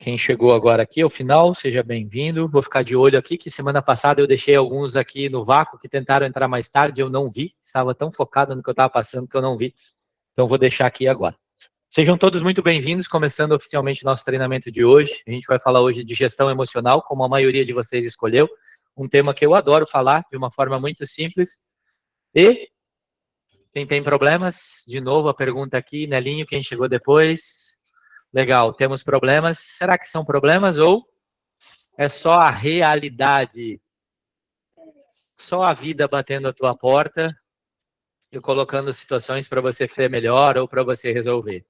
Quem chegou agora aqui ao final, seja bem-vindo. Vou ficar de olho aqui, que semana passada eu deixei alguns aqui no vácuo que tentaram entrar mais tarde, eu não vi. Estava tão focado no que eu estava passando que eu não vi. Então vou deixar aqui agora. Sejam todos muito bem-vindos, começando oficialmente nosso treinamento de hoje. A gente vai falar hoje de gestão emocional, como a maioria de vocês escolheu. Um tema que eu adoro falar, de uma forma muito simples. E quem tem problemas, de novo a pergunta aqui, Nelinho, quem chegou depois... Legal, temos problemas. Será que são problemas ou é só a realidade? Só a vida batendo a tua porta e colocando situações para você ser melhor ou para você resolver.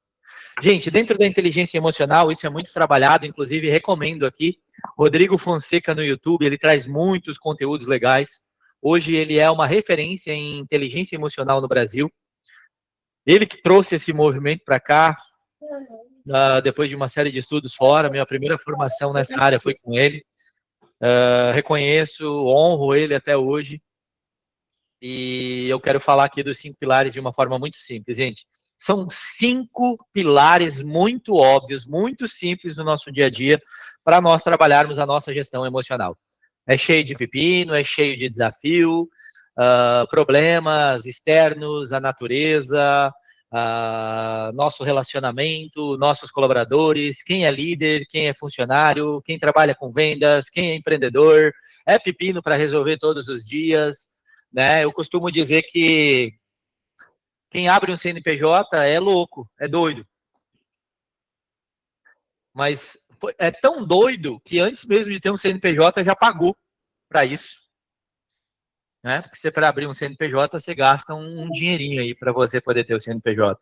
Gente, dentro da inteligência emocional, isso é muito trabalhado, inclusive recomendo aqui, Rodrigo Fonseca no YouTube, ele traz muitos conteúdos legais. Hoje ele é uma referência em inteligência emocional no Brasil. Ele que trouxe esse movimento para cá, depois de uma série de estudos fora, minha primeira formação nessa área foi com ele. Reconheço, honro ele até hoje. E eu quero falar aqui dos 5 pilares de uma forma muito simples, gente. São 5 pilares muito óbvios, muito simples no nosso dia a dia, para nós trabalharmos a nossa gestão emocional. É cheio de pepino, é cheio de desafio, problemas externos, a natureza, nosso relacionamento, nossos colaboradores, quem é líder, quem é funcionário, quem trabalha com vendas, quem é empreendedor, é pepino para resolver todos os dias, né? Eu costumo dizer que quem abre um CNPJ é louco, é doido. Mas é tão doido que antes mesmo de ter um CNPJ já pagou para isso. Né? Porque você, para abrir um CNPJ, você gasta um dinheirinho aí para você poder ter o CNPJ.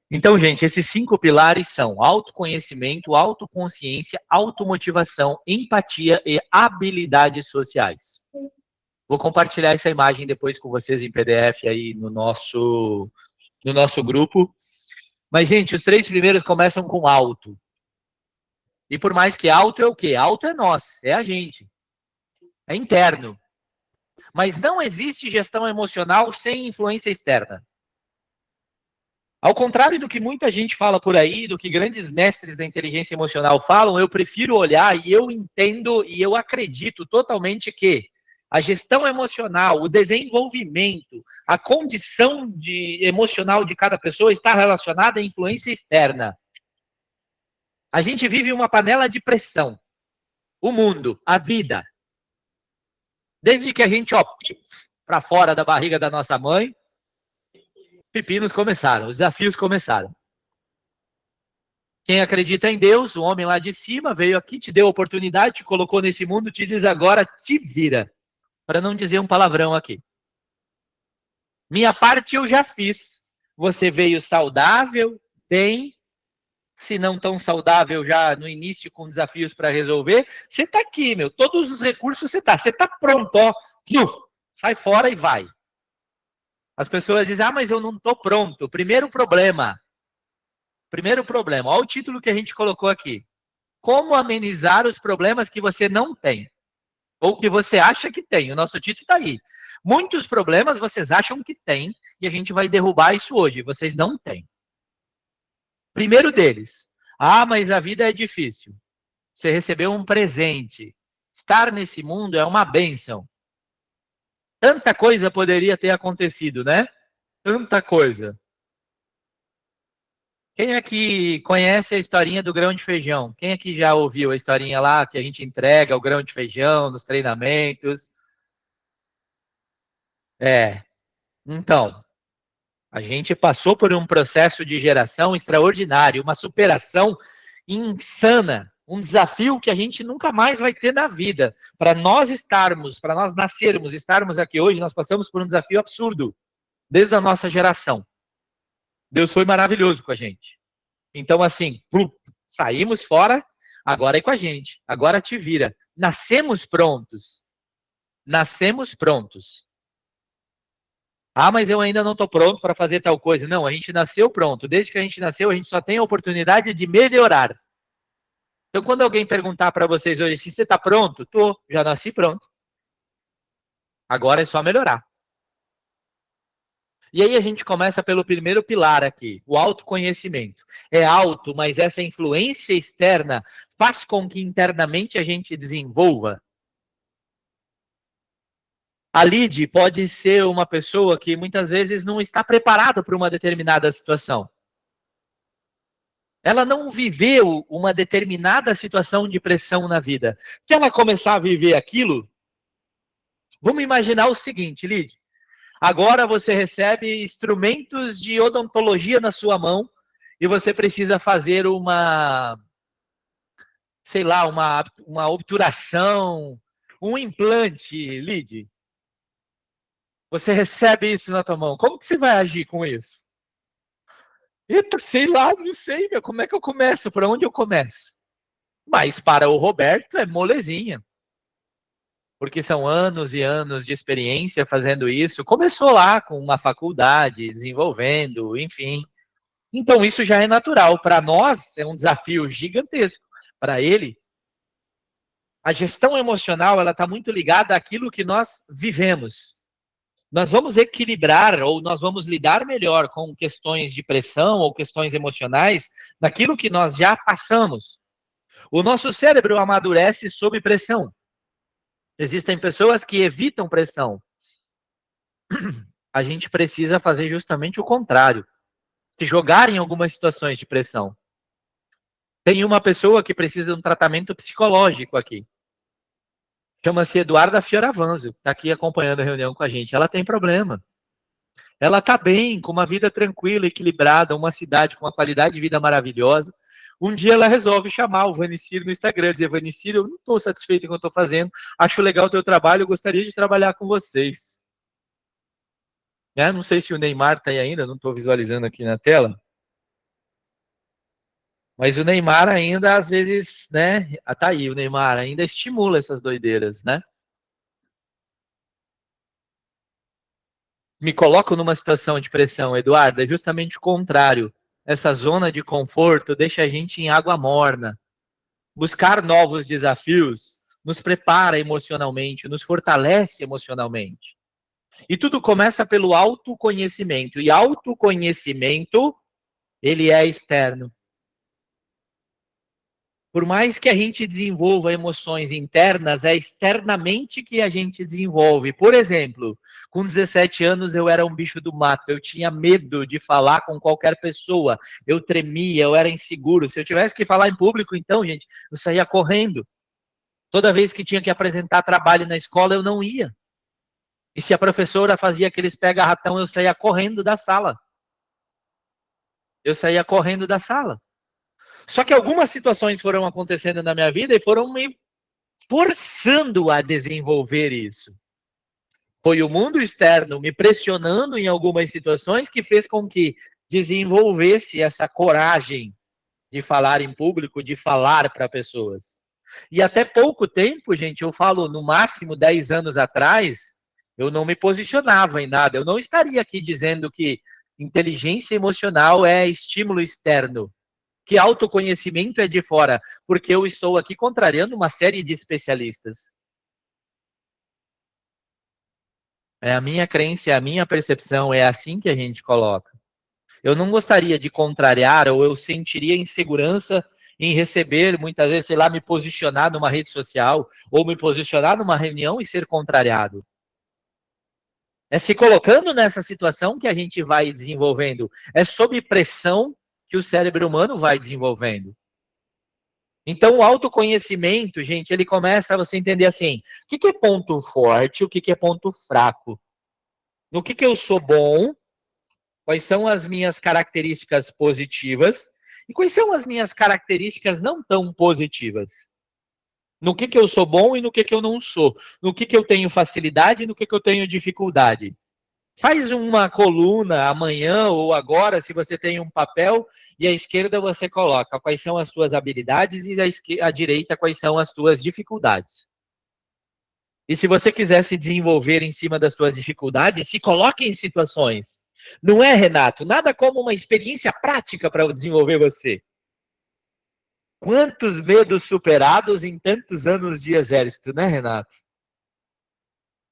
Então, gente, esses 5 pilares são autoconhecimento, autoconsciência, automotivação, empatia e habilidades sociais. Vou compartilhar essa imagem depois com vocês em PDF aí no nosso grupo. Mas, gente, os 3 primeiros começam com auto. E por mais que auto é o quê? Auto é nós, é a gente. É interno. Mas não existe gestão emocional sem influência externa. Ao contrário do que muita gente fala por aí, do que grandes mestres da inteligência emocional falam, eu prefiro olhar e eu entendo e eu acredito totalmente que a gestão emocional, o desenvolvimento, a condição emocional de cada pessoa está relacionada à influência externa. A gente vive uma panela de pressão. O mundo, a vida. Desde que a gente, para fora da barriga da nossa mãe, pepinos começaram, os desafios começaram. Quem acredita em Deus, o homem lá de cima, veio aqui, te deu a oportunidade, te colocou nesse mundo, te diz agora, te vira. Para não dizer um palavrão aqui. Minha parte eu já fiz. Você veio saudável, bem, se não tão saudável já no início com desafios para resolver, você está aqui, meu. Todos os recursos você está pronto, ó. Sai fora e vai. As pessoas dizem, mas eu não estou pronto. Primeiro problema, olha o título que a gente colocou aqui. Como amenizar os problemas que você não tem. Ou que você acha que tem. O nosso título está aí. Muitos problemas vocês acham que tem e a gente vai derrubar isso hoje. Vocês não têm. Primeiro deles. Mas a vida é difícil. Você recebeu um presente. Estar nesse mundo é uma bênção. Tanta coisa poderia ter acontecido, né? Tanta coisa. Quem aqui conhece a historinha do grão de feijão? Quem aqui já ouviu a historinha lá que a gente entrega o grão de feijão nos treinamentos? Então, a gente passou por um processo de geração extraordinário, uma superação insana, um desafio que a gente nunca mais vai ter na vida. Para nós nascermos, estarmos aqui hoje, nós passamos por um desafio absurdo, desde a nossa geração. Deus foi maravilhoso com a gente. Então, assim, saímos fora, agora é com a gente. Agora te vira. Nascemos prontos. Nascemos prontos. Mas eu ainda não estou pronto para fazer tal coisa. Não, a gente nasceu pronto. Desde que a gente nasceu, a gente só tem a oportunidade de melhorar. Então, quando alguém perguntar para vocês hoje se você está pronto, já nasci pronto. Agora é só melhorar. E aí a gente começa pelo primeiro pilar aqui, o autoconhecimento. É alto, mas essa influência externa faz com que internamente a gente desenvolva. A lead pode ser uma pessoa que muitas vezes não está preparada para uma determinada situação. Ela não viveu uma determinada situação de pressão na vida. Se ela começar a viver aquilo, vamos imaginar o seguinte, Lid. Agora você recebe instrumentos de odontologia na sua mão e você precisa fazer uma, sei lá, uma obturação, um implante, Lid. Você recebe isso na tua mão. Como que você vai agir com isso? Eita, sei lá, não sei, meu, como é que eu começo? Por onde eu começo? Mas para o Roberto é molezinha. Porque são anos e anos de experiência fazendo isso. Começou lá com uma faculdade, desenvolvendo, enfim. Então isso já é natural. Para nós é um desafio gigantesco. Para ele, a gestão emocional ela está muito ligada àquilo que nós vivemos. Nós vamos equilibrar ou nós vamos lidar melhor com questões de pressão ou questões emocionais naquilo que nós já passamos. O nosso cérebro amadurece sob pressão. Existem pessoas que evitam pressão. A gente precisa fazer justamente o contrário. Se jogar em algumas situações de pressão. Tem uma pessoa que precisa de um tratamento psicológico aqui. Chama-se Eduarda Fioravanzo. Está aqui acompanhando a reunião com a gente. Ela tem problema. Ela está bem, com uma vida tranquila, equilibrada, uma cidade com uma qualidade de vida maravilhosa. Um dia ela resolve chamar o Vanicir no Instagram, dizer, Vanicir, eu não estou satisfeito com o que eu estou fazendo, acho legal o teu trabalho, eu gostaria de trabalhar com vocês. Não sei se o Neymar está aí ainda, não estou visualizando aqui na tela. Mas o Neymar ainda, às vezes, né? Tá aí, o Neymar ainda estimula essas doideiras, né? Me coloco numa situação de pressão, Eduardo, é justamente o contrário. Essa zona de conforto deixa a gente em água morna. Buscar novos desafios nos prepara emocionalmente, nos fortalece emocionalmente. E tudo começa pelo autoconhecimento. E autoconhecimento, ele é externo. Por mais que a gente desenvolva emoções internas, é externamente que a gente desenvolve. Por exemplo, com 17 anos eu era um bicho do mato, eu tinha medo de falar com qualquer pessoa, eu tremia, eu era inseguro. Se eu tivesse que falar em público, então, gente, eu saía correndo. Toda vez que tinha que apresentar trabalho na escola, eu não ia. E se a professora fazia aqueles pega-ratão, eu saía correndo da sala. Eu saía correndo da sala. Só que algumas situações foram acontecendo na minha vida e foram me forçando a desenvolver isso. Foi o mundo externo me pressionando em algumas situações que fez com que desenvolvesse essa coragem de falar em público, de falar para pessoas. E até pouco tempo, gente, eu falo no máximo 10 anos atrás, eu não me posicionava em nada. Eu não estaria aqui dizendo que inteligência emocional é estímulo externo, que autoconhecimento é de fora, porque eu estou aqui contrariando uma série de especialistas. É a minha crença, é a minha percepção, é assim que a gente coloca. Eu não gostaria de contrariar, ou eu sentiria insegurança em receber, muitas vezes, sei lá, me posicionar numa rede social, ou me posicionar numa reunião e ser contrariado. É se colocando nessa situação que a gente vai desenvolvendo. É sob pressão que o cérebro humano vai desenvolvendo. Então, o autoconhecimento, gente, ele começa a você entender assim, o que é ponto forte, o que é ponto fraco. No que eu sou bom, quais são as minhas características positivas e quais são as minhas características não tão positivas. No que eu sou bom e no que eu não sou. No que eu tenho facilidade e no que eu tenho dificuldade. Faz uma coluna amanhã ou agora, se você tem um papel, e à esquerda você coloca quais são as suas habilidades e à direita quais são as suas dificuldades. E se você quiser se desenvolver em cima das suas dificuldades, se coloque em situações. Não é, Renato? Nada como uma experiência prática para desenvolver você. Quantos medos superados em tantos anos de exército, né, Renato?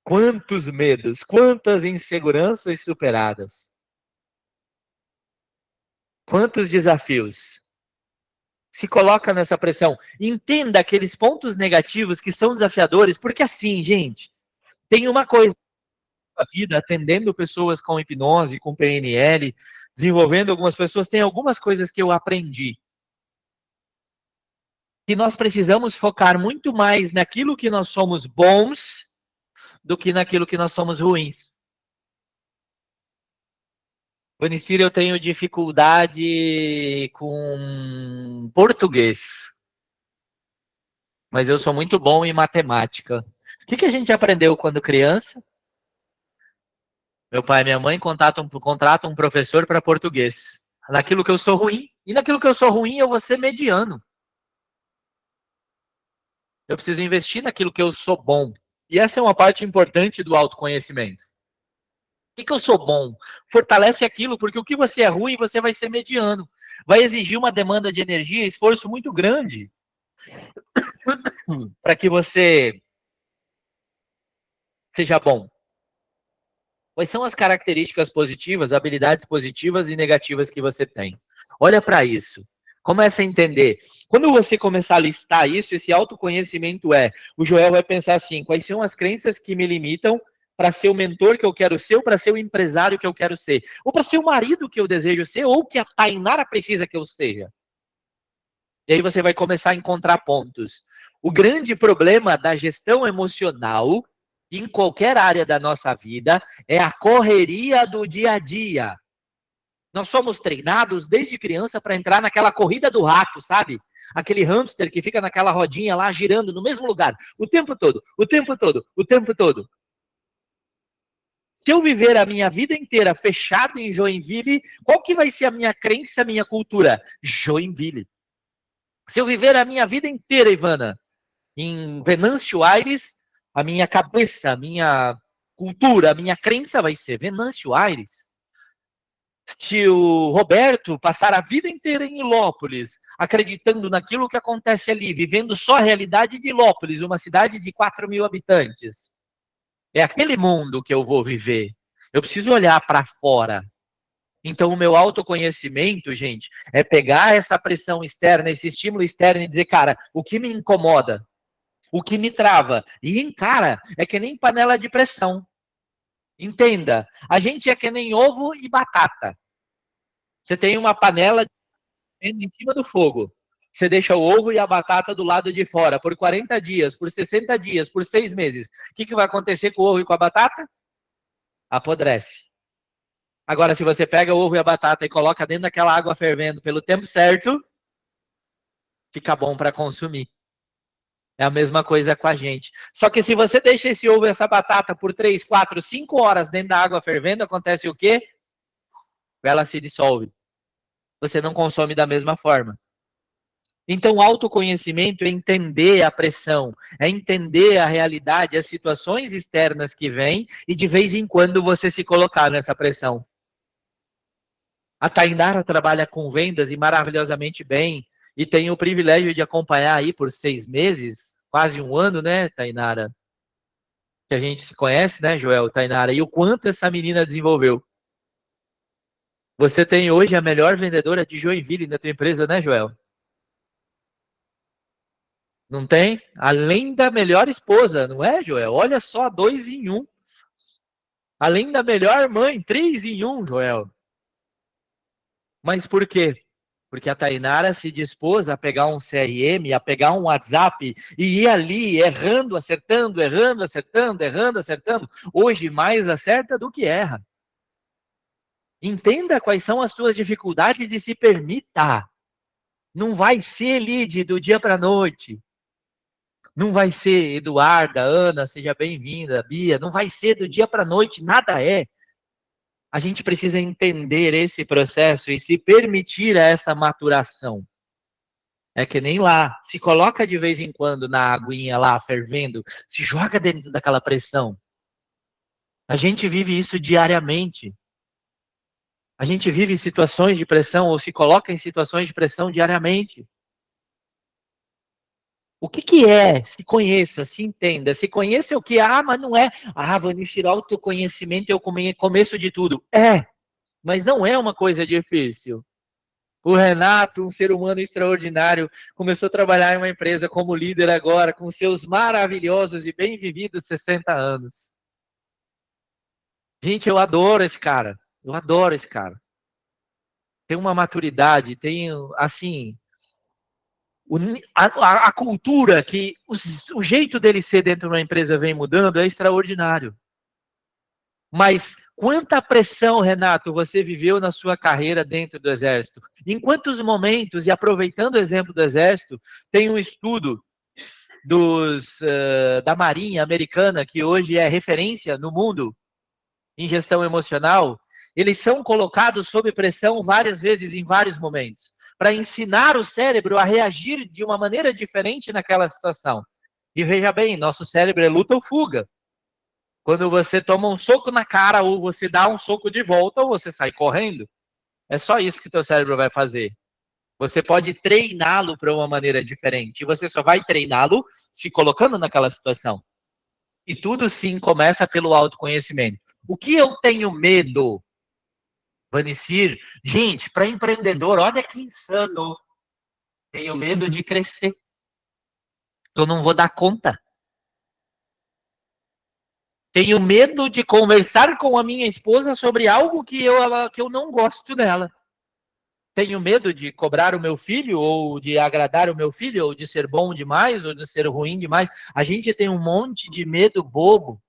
Quantos medos, quantas inseguranças superadas. Quantos desafios? Se coloca nessa pressão. Entenda aqueles pontos negativos que são desafiadores, porque assim, gente, tem uma coisa na vida, atendendo pessoas com hipnose, com PNL, desenvolvendo algumas pessoas, tem algumas coisas que eu aprendi. Que nós precisamos focar muito mais naquilo que nós somos bons do que naquilo que nós somos ruins. Vanicílio, eu tenho dificuldade com português, mas eu sou muito bom em matemática. O que a gente aprendeu quando criança? Meu pai e minha mãe contratam um professor para português. Naquilo que eu sou ruim. E naquilo que eu sou ruim, eu vou ser mediano. Eu preciso investir naquilo que eu sou bom. E essa é uma parte importante do autoconhecimento. O que eu sou bom? Fortalece aquilo, porque o que você é ruim, você vai ser mediano. Vai exigir uma demanda de energia e esforço muito grande para que você seja bom. Quais são as características positivas, habilidades positivas e negativas que você tem? Olha para isso. Começa a entender. Quando você começar a listar isso, esse autoconhecimento o Joel vai pensar assim, quais são as crenças que me limitam para ser o mentor que eu quero ser, ou para ser o empresário que eu quero ser, ou para ser o marido que eu desejo ser, ou que a Tainara precisa que eu seja. E aí você vai começar a encontrar pontos. O grande problema da gestão emocional, em qualquer área da nossa vida, é a correria do dia a dia. Nós somos treinados desde criança para entrar naquela corrida do rato, sabe? Aquele hamster que fica naquela rodinha lá girando no mesmo lugar o tempo todo, o tempo todo, o tempo todo. Se eu viver a minha vida inteira fechado em Joinville, qual que vai ser a minha crença, a minha cultura? Joinville. Se eu viver a minha vida inteira, Ivana, em Venâncio Aires, a minha cabeça, a minha cultura, a minha crença vai ser Venâncio Aires. Se o Roberto passar a vida inteira em Ilópolis, acreditando naquilo que acontece ali, vivendo só a realidade de Ilópolis, uma cidade de 4.000 habitantes, é aquele mundo que eu vou viver. Eu preciso olhar para fora. Então, o meu autoconhecimento, gente, é pegar essa pressão externa, esse estímulo externo e dizer, cara, o que me incomoda? O que me trava? E encara, é que nem panela de pressão. Entenda, a gente é que nem ovo e batata. Você tem uma panela em cima do fogo. Você deixa o ovo e a batata do lado de fora por 40 dias, por 60 dias, por 6 meses. O que vai acontecer com o ovo e com a batata? Apodrece. Agora, se você pega o ovo e a batata e coloca dentro daquela água fervendo pelo tempo certo, fica bom para consumir. É a mesma coisa com a gente. Só que se você deixa esse ovo e essa batata por 3, 4, 5 horas dentro da água fervendo, acontece o quê? Ela se dissolve. Você não consome da mesma forma. Então, o autoconhecimento é entender a pressão, é entender a realidade, as situações externas que vêm e de vez em quando você se colocar nessa pressão. A Tainara trabalha com vendas e maravilhosamente bem e tem o privilégio de acompanhar aí por 6 meses, quase um ano, né, Tainara? Que a gente se conhece, né, Joel, Tainara? E o quanto essa menina desenvolveu. Você tem hoje a melhor vendedora de Joinville na tua empresa, né, Joel? Não tem? Além da melhor esposa, não é, Joel? Olha só, 2 em 1. Além da melhor mãe, 3 em 1, Joel. Mas por quê? Porque a Tainara se dispôs a pegar um CRM, a pegar um WhatsApp e ir ali errando, acertando, errando, acertando, errando, acertando. Hoje mais acerta do que erra. Entenda quais são as suas dificuldades e se permita. Não vai ser lead do dia para a noite. Não vai ser Eduarda, Ana, seja bem-vinda, Bia. Não vai ser do dia para a noite, nada é. A gente precisa entender esse processo e se permitir essa maturação. É que nem lá, se coloca de vez em quando na aguinha lá, fervendo, se joga dentro daquela pressão. A gente vive isso diariamente. A gente vive situações de pressão ou se coloca em situações de pressão diariamente. O que é? Se conheça, se entenda. Se conheça o que? Ah, mas não é. Ah, Vanice, autoconhecimento é o começo de tudo. É, mas não é uma coisa difícil. O Renato, um ser humano extraordinário, começou a trabalhar em uma empresa como líder agora, com seus maravilhosos e bem vividos 60 anos. Gente, eu adoro esse cara. Eu adoro esse cara. Tem uma maturidade, tem, assim, a cultura, que o jeito dele ser dentro de uma empresa vem mudando é extraordinário. Mas quanta pressão, Renato, você viveu na sua carreira dentro do Exército? Em quantos momentos, e aproveitando o exemplo do Exército, tem um estudo da Marinha Americana, que hoje é referência no mundo em gestão emocional, eles são colocados sob pressão várias vezes em vários momentos, para ensinar o cérebro a reagir de uma maneira diferente naquela situação. E veja bem, nosso cérebro é luta ou fuga. Quando você toma um soco na cara, ou você dá um soco de volta, ou você sai correndo. É só isso que o teu cérebro vai fazer. Você pode treiná-lo para uma maneira diferente. E você só vai treiná-lo se colocando naquela situação. E tudo sim começa pelo autoconhecimento. O que eu tenho medo, Vanicir? Gente, para empreendedor, olha que insano. Tenho medo de crescer. Eu não vou dar conta. Tenho medo de conversar com a minha esposa sobre algo que eu não gosto dela. Tenho medo de cobrar o meu filho, ou de agradar o meu filho, ou de ser bom demais, ou de ser ruim demais. A gente tem um monte de medo bobo.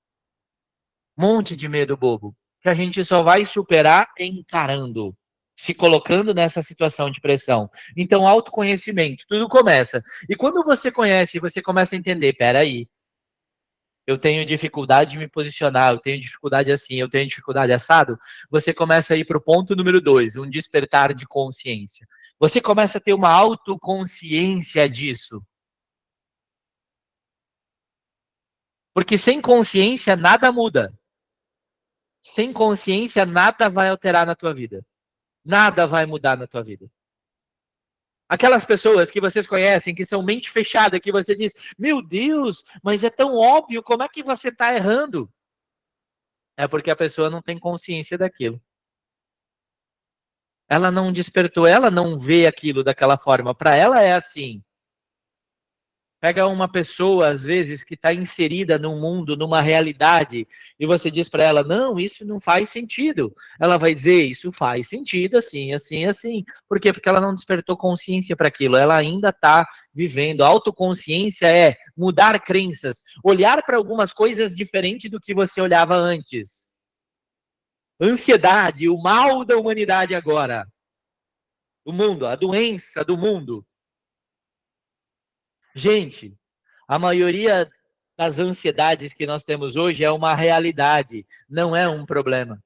Monte de medo bobo. Que a gente só vai superar encarando, se colocando nessa situação de pressão. Então, autoconhecimento, tudo começa. E quando você conhece, você começa a entender, peraí, eu tenho dificuldade de me posicionar, eu tenho dificuldade assim, eu tenho dificuldade assado, você começa a ir para o ponto número 2, um despertar de consciência. Você começa a ter uma autoconsciência disso. Porque sem consciência, nada muda. Sem consciência, nada vai alterar na tua vida. Nada vai mudar na tua vida. Aquelas pessoas que vocês conhecem, que são mente fechada, que você diz, meu Deus, mas é tão óbvio, como é que você está errando? É porque a pessoa não tem consciência daquilo. Ela não despertou, ela não vê aquilo daquela forma. Para ela é assim. Pega uma pessoa, às vezes, que está inserida num mundo, numa realidade, e você diz para ela, não, isso não faz sentido. Ela vai dizer, isso faz sentido, assim, assim, assim. Por quê? Porque ela não despertou consciência para aquilo. Ela ainda está vivendo. Autoconsciência é mudar crenças, olhar para algumas coisas diferente do que você olhava antes. Ansiedade, o mal da humanidade agora. O mundo, a doença do mundo. Gente, a maioria das ansiedades que nós temos hoje é uma realidade, não é um problema.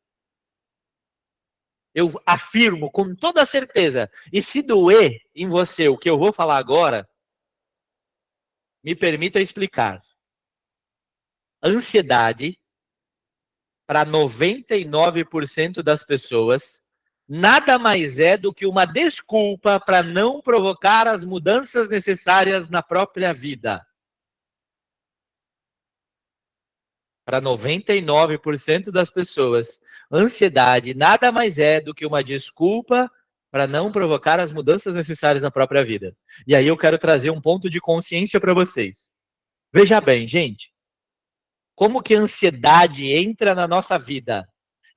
Eu afirmo com toda certeza, e se doer em você o que eu vou falar agora, me permita explicar. Ansiedade, para 99% das pessoas, nada mais é do que uma desculpa para não provocar as mudanças necessárias na própria vida. Para 99% das pessoas, ansiedade nada mais é do que uma desculpa para não provocar as mudanças necessárias na própria vida. E aí eu quero trazer um ponto de consciência para vocês. Veja bem, gente, como que a ansiedade entra na nossa vida?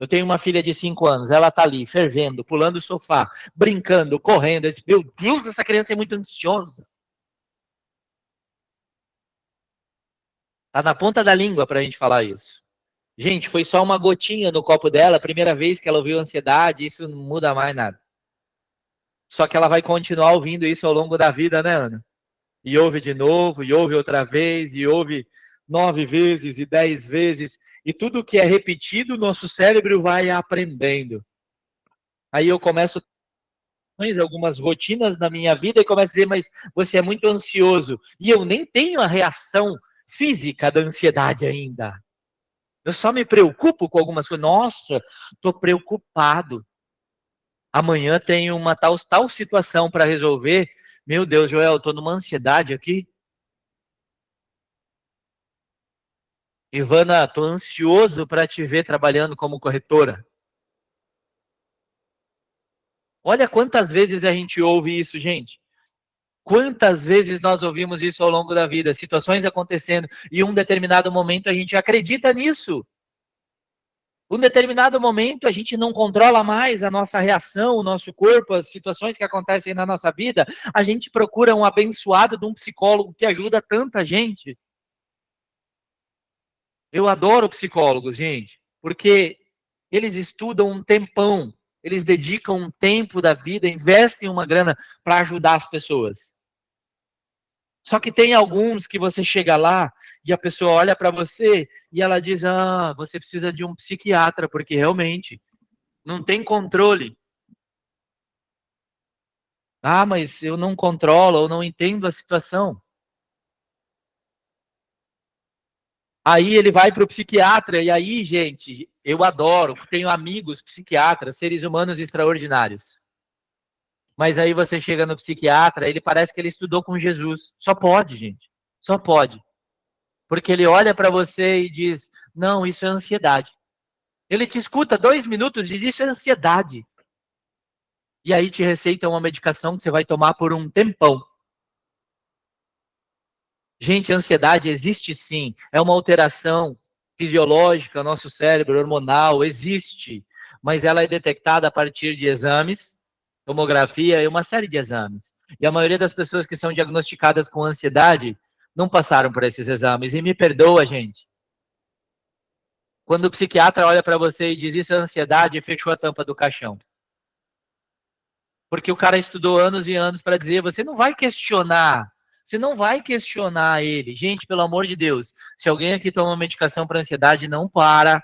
Eu tenho uma filha de 5 anos, ela tá ali, fervendo, pulando o sofá, brincando, correndo. Eu disse, meu Deus, essa criança é muito ansiosa. Tá na ponta da língua para a gente falar isso. Gente, foi só uma gotinha no copo dela, a primeira vez que ela ouviu ansiedade, isso não muda mais nada. Só que ela vai continuar ouvindo isso ao longo da vida, né, Ana? E ouve de novo, e ouve outra vez, e ouve 9 vezes e 10 vezes, e tudo que é repetido, nosso cérebro vai aprendendo. Aí eu começo algumas rotinas na minha vida e começo a dizer, mas você é muito ansioso. E eu nem tenho a reação física da ansiedade ainda. Eu só me preocupo com algumas coisas. Nossa, estou preocupado. Amanhã tem uma tal situação para resolver. Meu Deus, Joel, estou numa ansiedade aqui. Ivana, estou ansioso para te ver trabalhando como corretora. Olha quantas vezes a gente ouve isso, gente. Quantas vezes nós ouvimos isso ao longo da vida, situações acontecendo, e em um determinado momento a gente acredita nisso. Um determinado momento a gente não controla mais a nossa reação, o nosso corpo, as situações que acontecem na nossa vida, a gente procura um abençoado de um psicólogo que ajuda tanta gente. Eu adoro psicólogos, gente, porque eles estudam um tempão, eles dedicam um tempo da vida, investem uma grana para ajudar as pessoas. Só que tem alguns que você chega lá e a pessoa olha para você e ela diz: "Ah, você precisa de um psiquiatra, porque realmente não tem controle. Ah, mas eu não controlo, eu não entendo a situação." Aí ele vai para o psiquiatra, e aí, gente, eu adoro, tenho amigos psiquiatras, seres humanos extraordinários. Mas aí você chega no psiquiatra, ele parece que ele estudou com Jesus. Só pode, gente. Só pode. Porque ele olha para você e diz: não, isso é ansiedade. Ele te escuta 2 minutos e diz: isso é ansiedade. E aí te receita uma medicação que você vai tomar por um tempão. Gente, a ansiedade existe sim. É uma alteração fisiológica, nosso cérebro, hormonal, existe. Mas ela é detectada a partir de exames, tomografia e uma série de exames. E a maioria das pessoas que são diagnosticadas com ansiedade não passaram por esses exames. E me perdoa, gente. Quando o psiquiatra olha para você e diz isso é ansiedade, fechou a tampa do caixão. Porque o cara estudou anos e anos para dizer, você não vai questionar. Você não vai questionar ele. Gente, pelo amor de Deus, se alguém aqui toma medicação para ansiedade, não para.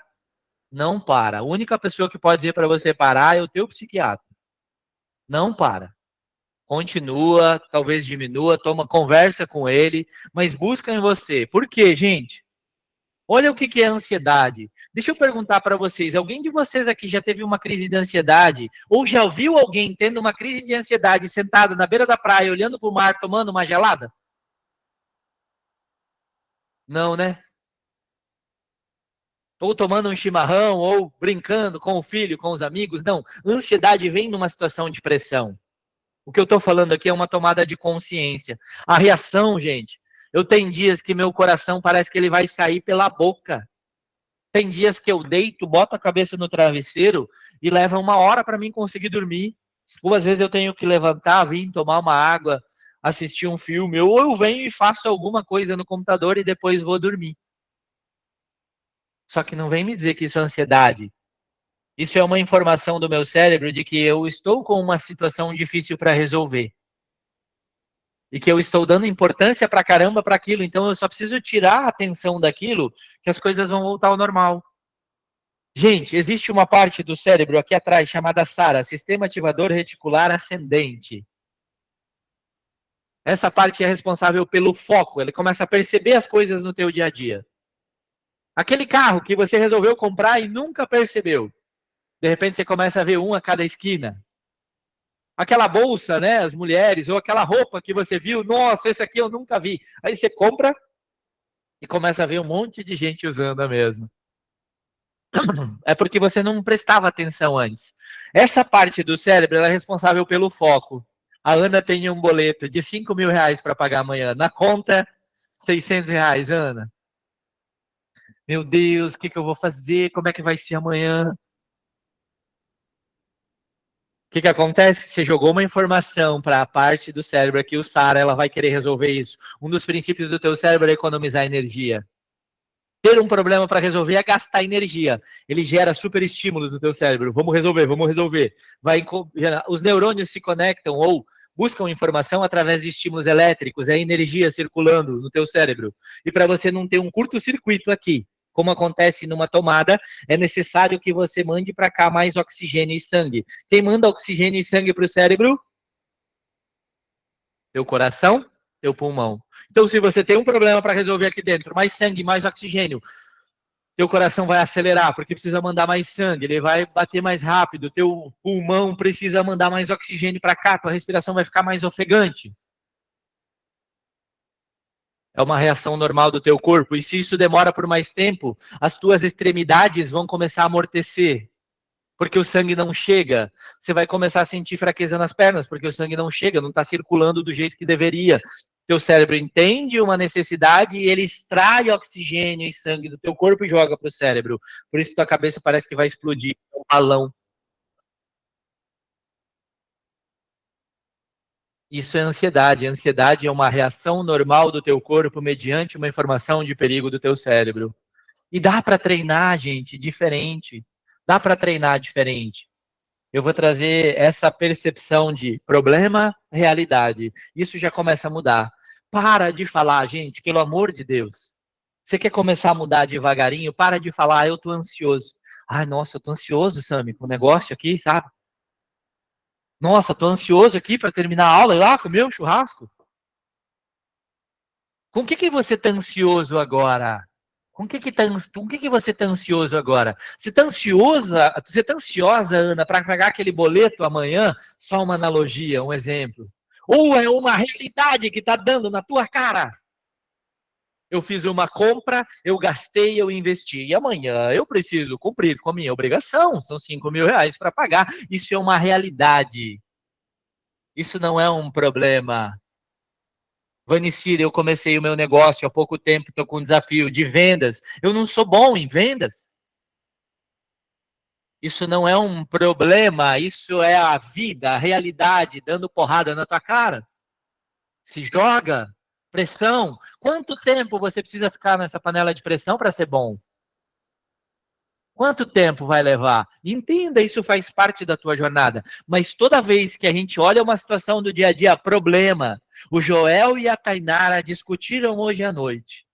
Não para. A única pessoa que pode dizer para você parar é o teu psiquiatra. Não para. Continua, talvez diminua, toma, conversa com ele, mas busca em você. Por quê, gente? Olha o que é ansiedade. Deixa eu perguntar para vocês: alguém de vocês aqui já teve uma crise de ansiedade? Ou já viu alguém tendo uma crise de ansiedade sentado na beira da praia, olhando para o mar, tomando uma gelada? Não, né? Ou tomando um chimarrão, ou brincando com o filho, com os amigos? Não. Ansiedade vem numa situação de pressão. O que eu estou falando aqui é uma tomada de consciência. A reação, gente. Eu tenho dias que meu coração parece que ele vai sair pela boca. Tem dias que eu deito, boto a cabeça no travesseiro e leva 1 hora para mim conseguir dormir. Ou às vezes eu tenho que levantar, vir tomar uma água, assistir um filme, ou eu venho e faço alguma coisa no computador e depois vou dormir. Só que não vem me dizer que isso é ansiedade. Isso é uma informação do meu cérebro de que eu estou com uma situação difícil para resolver. E que eu estou dando importância para caramba para aquilo, então eu só preciso tirar a atenção daquilo que as coisas vão voltar ao normal. Gente, existe uma parte do cérebro aqui atrás chamada SARA, Sistema Ativador Reticular Ascendente. Essa parte é responsável pelo foco, ele começa a perceber as coisas no teu dia a dia. Aquele carro que você resolveu comprar e nunca percebeu. De repente você começa a ver um a cada esquina. Aquela bolsa, né, as mulheres, ou aquela roupa que você viu, nossa, esse aqui eu nunca vi. Aí você compra e começa a ver um monte de gente usando a mesma. É porque você não prestava atenção antes. Essa parte do cérebro ela é responsável pelo foco. A Ana tem um boleto de 5 mil reais para pagar amanhã. Na conta, 600 reais, Ana. Meu Deus, o que, que eu vou fazer? Como é que vai ser amanhã? O que, que acontece? Você jogou uma informação para a parte do cérebro aqui, o SARA, ela vai querer resolver isso. Um dos princípios do teu cérebro é economizar energia. Ter um problema para resolver é gastar energia. Ele gera super estímulos no teu cérebro. Vamos resolver, vamos resolver. Os neurônios se conectam ou buscam informação através de estímulos elétricos, é energia circulando no teu cérebro. E para você não ter um curto-circuito aqui, como acontece numa tomada, é necessário que você mande para cá mais oxigênio e sangue. Quem manda oxigênio e sangue para o cérebro? Teu coração, teu pulmão. Então, se você tem um problema para resolver aqui dentro, mais sangue, mais oxigênio, teu coração vai acelerar, porque precisa mandar mais sangue, ele vai bater mais rápido, teu pulmão precisa mandar mais oxigênio para cá, tua respiração vai ficar mais ofegante. É uma reação normal do teu corpo, e se isso demora por mais tempo, as tuas extremidades vão começar a amortecer. porque o sangue não chega. Você vai começar a sentir fraqueza nas pernas, porque o sangue não chega, não está circulando do jeito que deveria. Teu cérebro entende uma necessidade e ele extrai oxigênio e sangue do teu corpo e joga para o cérebro. Por isso tua cabeça parece que vai explodir, é um balão. Isso é ansiedade. A ansiedade é uma reação normal do teu corpo mediante uma informação de perigo do teu cérebro. E dá para treinar, gente, diferente. Dá para treinar diferente. Eu vou trazer essa percepção de problema, realidade. Isso já começa a mudar. Para de falar, gente, pelo amor de Deus. Você quer começar a mudar devagarinho? Para de falar, eu tô ansioso. Ai, nossa, eu tô ansioso, Sami, com o negócio aqui, sabe? Nossa, tô ansioso aqui para terminar a aula e lá comer um churrasco. Com o que você tá ansioso agora? Com que você tá ansioso agora? Você tá ansiosa, Ana, para pagar aquele boleto amanhã? Só uma analogia, um exemplo. Ou é uma realidade que tá dando na tua cara? Eu fiz uma compra, eu gastei, eu investi. E amanhã eu preciso cumprir com a minha obrigação. São R$ 5.000 para pagar. Isso é uma realidade. Isso não é um problema. Vanicir, eu comecei o meu negócio há pouco tempo, estou com um desafio de vendas. Eu não sou bom em vendas. Isso não é um problema, isso é a vida, a realidade, dando porrada na tua cara. Se joga, pressão. Quanto tempo você precisa ficar nessa panela de pressão para ser bom? Quanto tempo vai levar? Entenda, isso faz parte da tua jornada. Mas toda vez que a gente olha uma situação do dia a dia, problema. O Joel e a Tainara discutiram hoje à noite.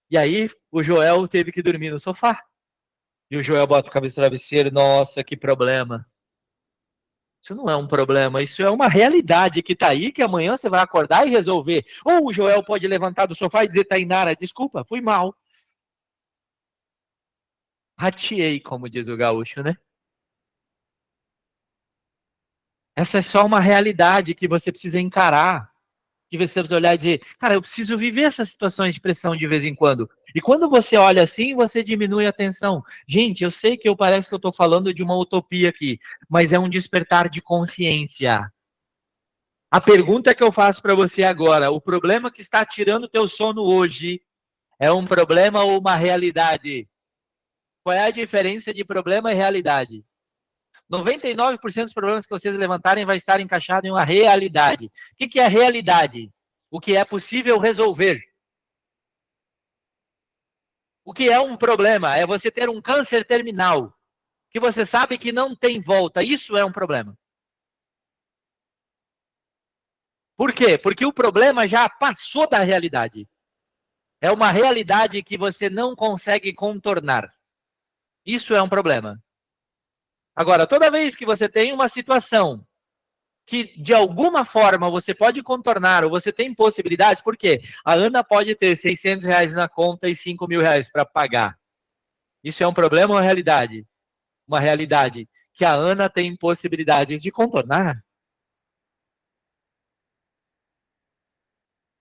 E aí, o Joel teve que dormir no sofá. E o Joel bota a cabeça no travesseiro. Nossa, que problema. Isso não é um problema, isso é uma realidade que está aí, que amanhã você vai acordar e resolver. Ou o Joel pode levantar do sofá e dizer, Tainara, desculpa, fui mal. Ratiei, como diz o gaúcho, né? Essa é só uma realidade que você precisa encarar. Que você precisa olhar e dizer, cara, eu preciso viver essas situações de pressão de vez em quando. E quando você olha assim, você diminui a tensão. Gente, eu sei que eu parece que eu estou falando de uma utopia aqui, mas é um despertar de consciência. A pergunta que eu faço para você agora, o problema que está tirando o teu sono hoje é um problema ou uma realidade? Qual é a diferença de problema e realidade? 99% dos problemas que vocês levantarem vai estar encaixado em uma realidade. O que é realidade? O que é possível resolver. O que é um problema? É você ter um câncer terminal, que você sabe que não tem volta. Isso é um problema. Por quê? Porque o problema já passou da realidade. É uma realidade que você não consegue contornar. Isso é um problema. Agora, toda vez que você tem uma situação que de alguma forma você pode contornar ou você tem possibilidades, por quê? A Ana pode ter R$ 600 na conta e R$ 5.000 para pagar. Isso é um problema ou uma realidade? Uma realidade que a Ana tem possibilidades de contornar.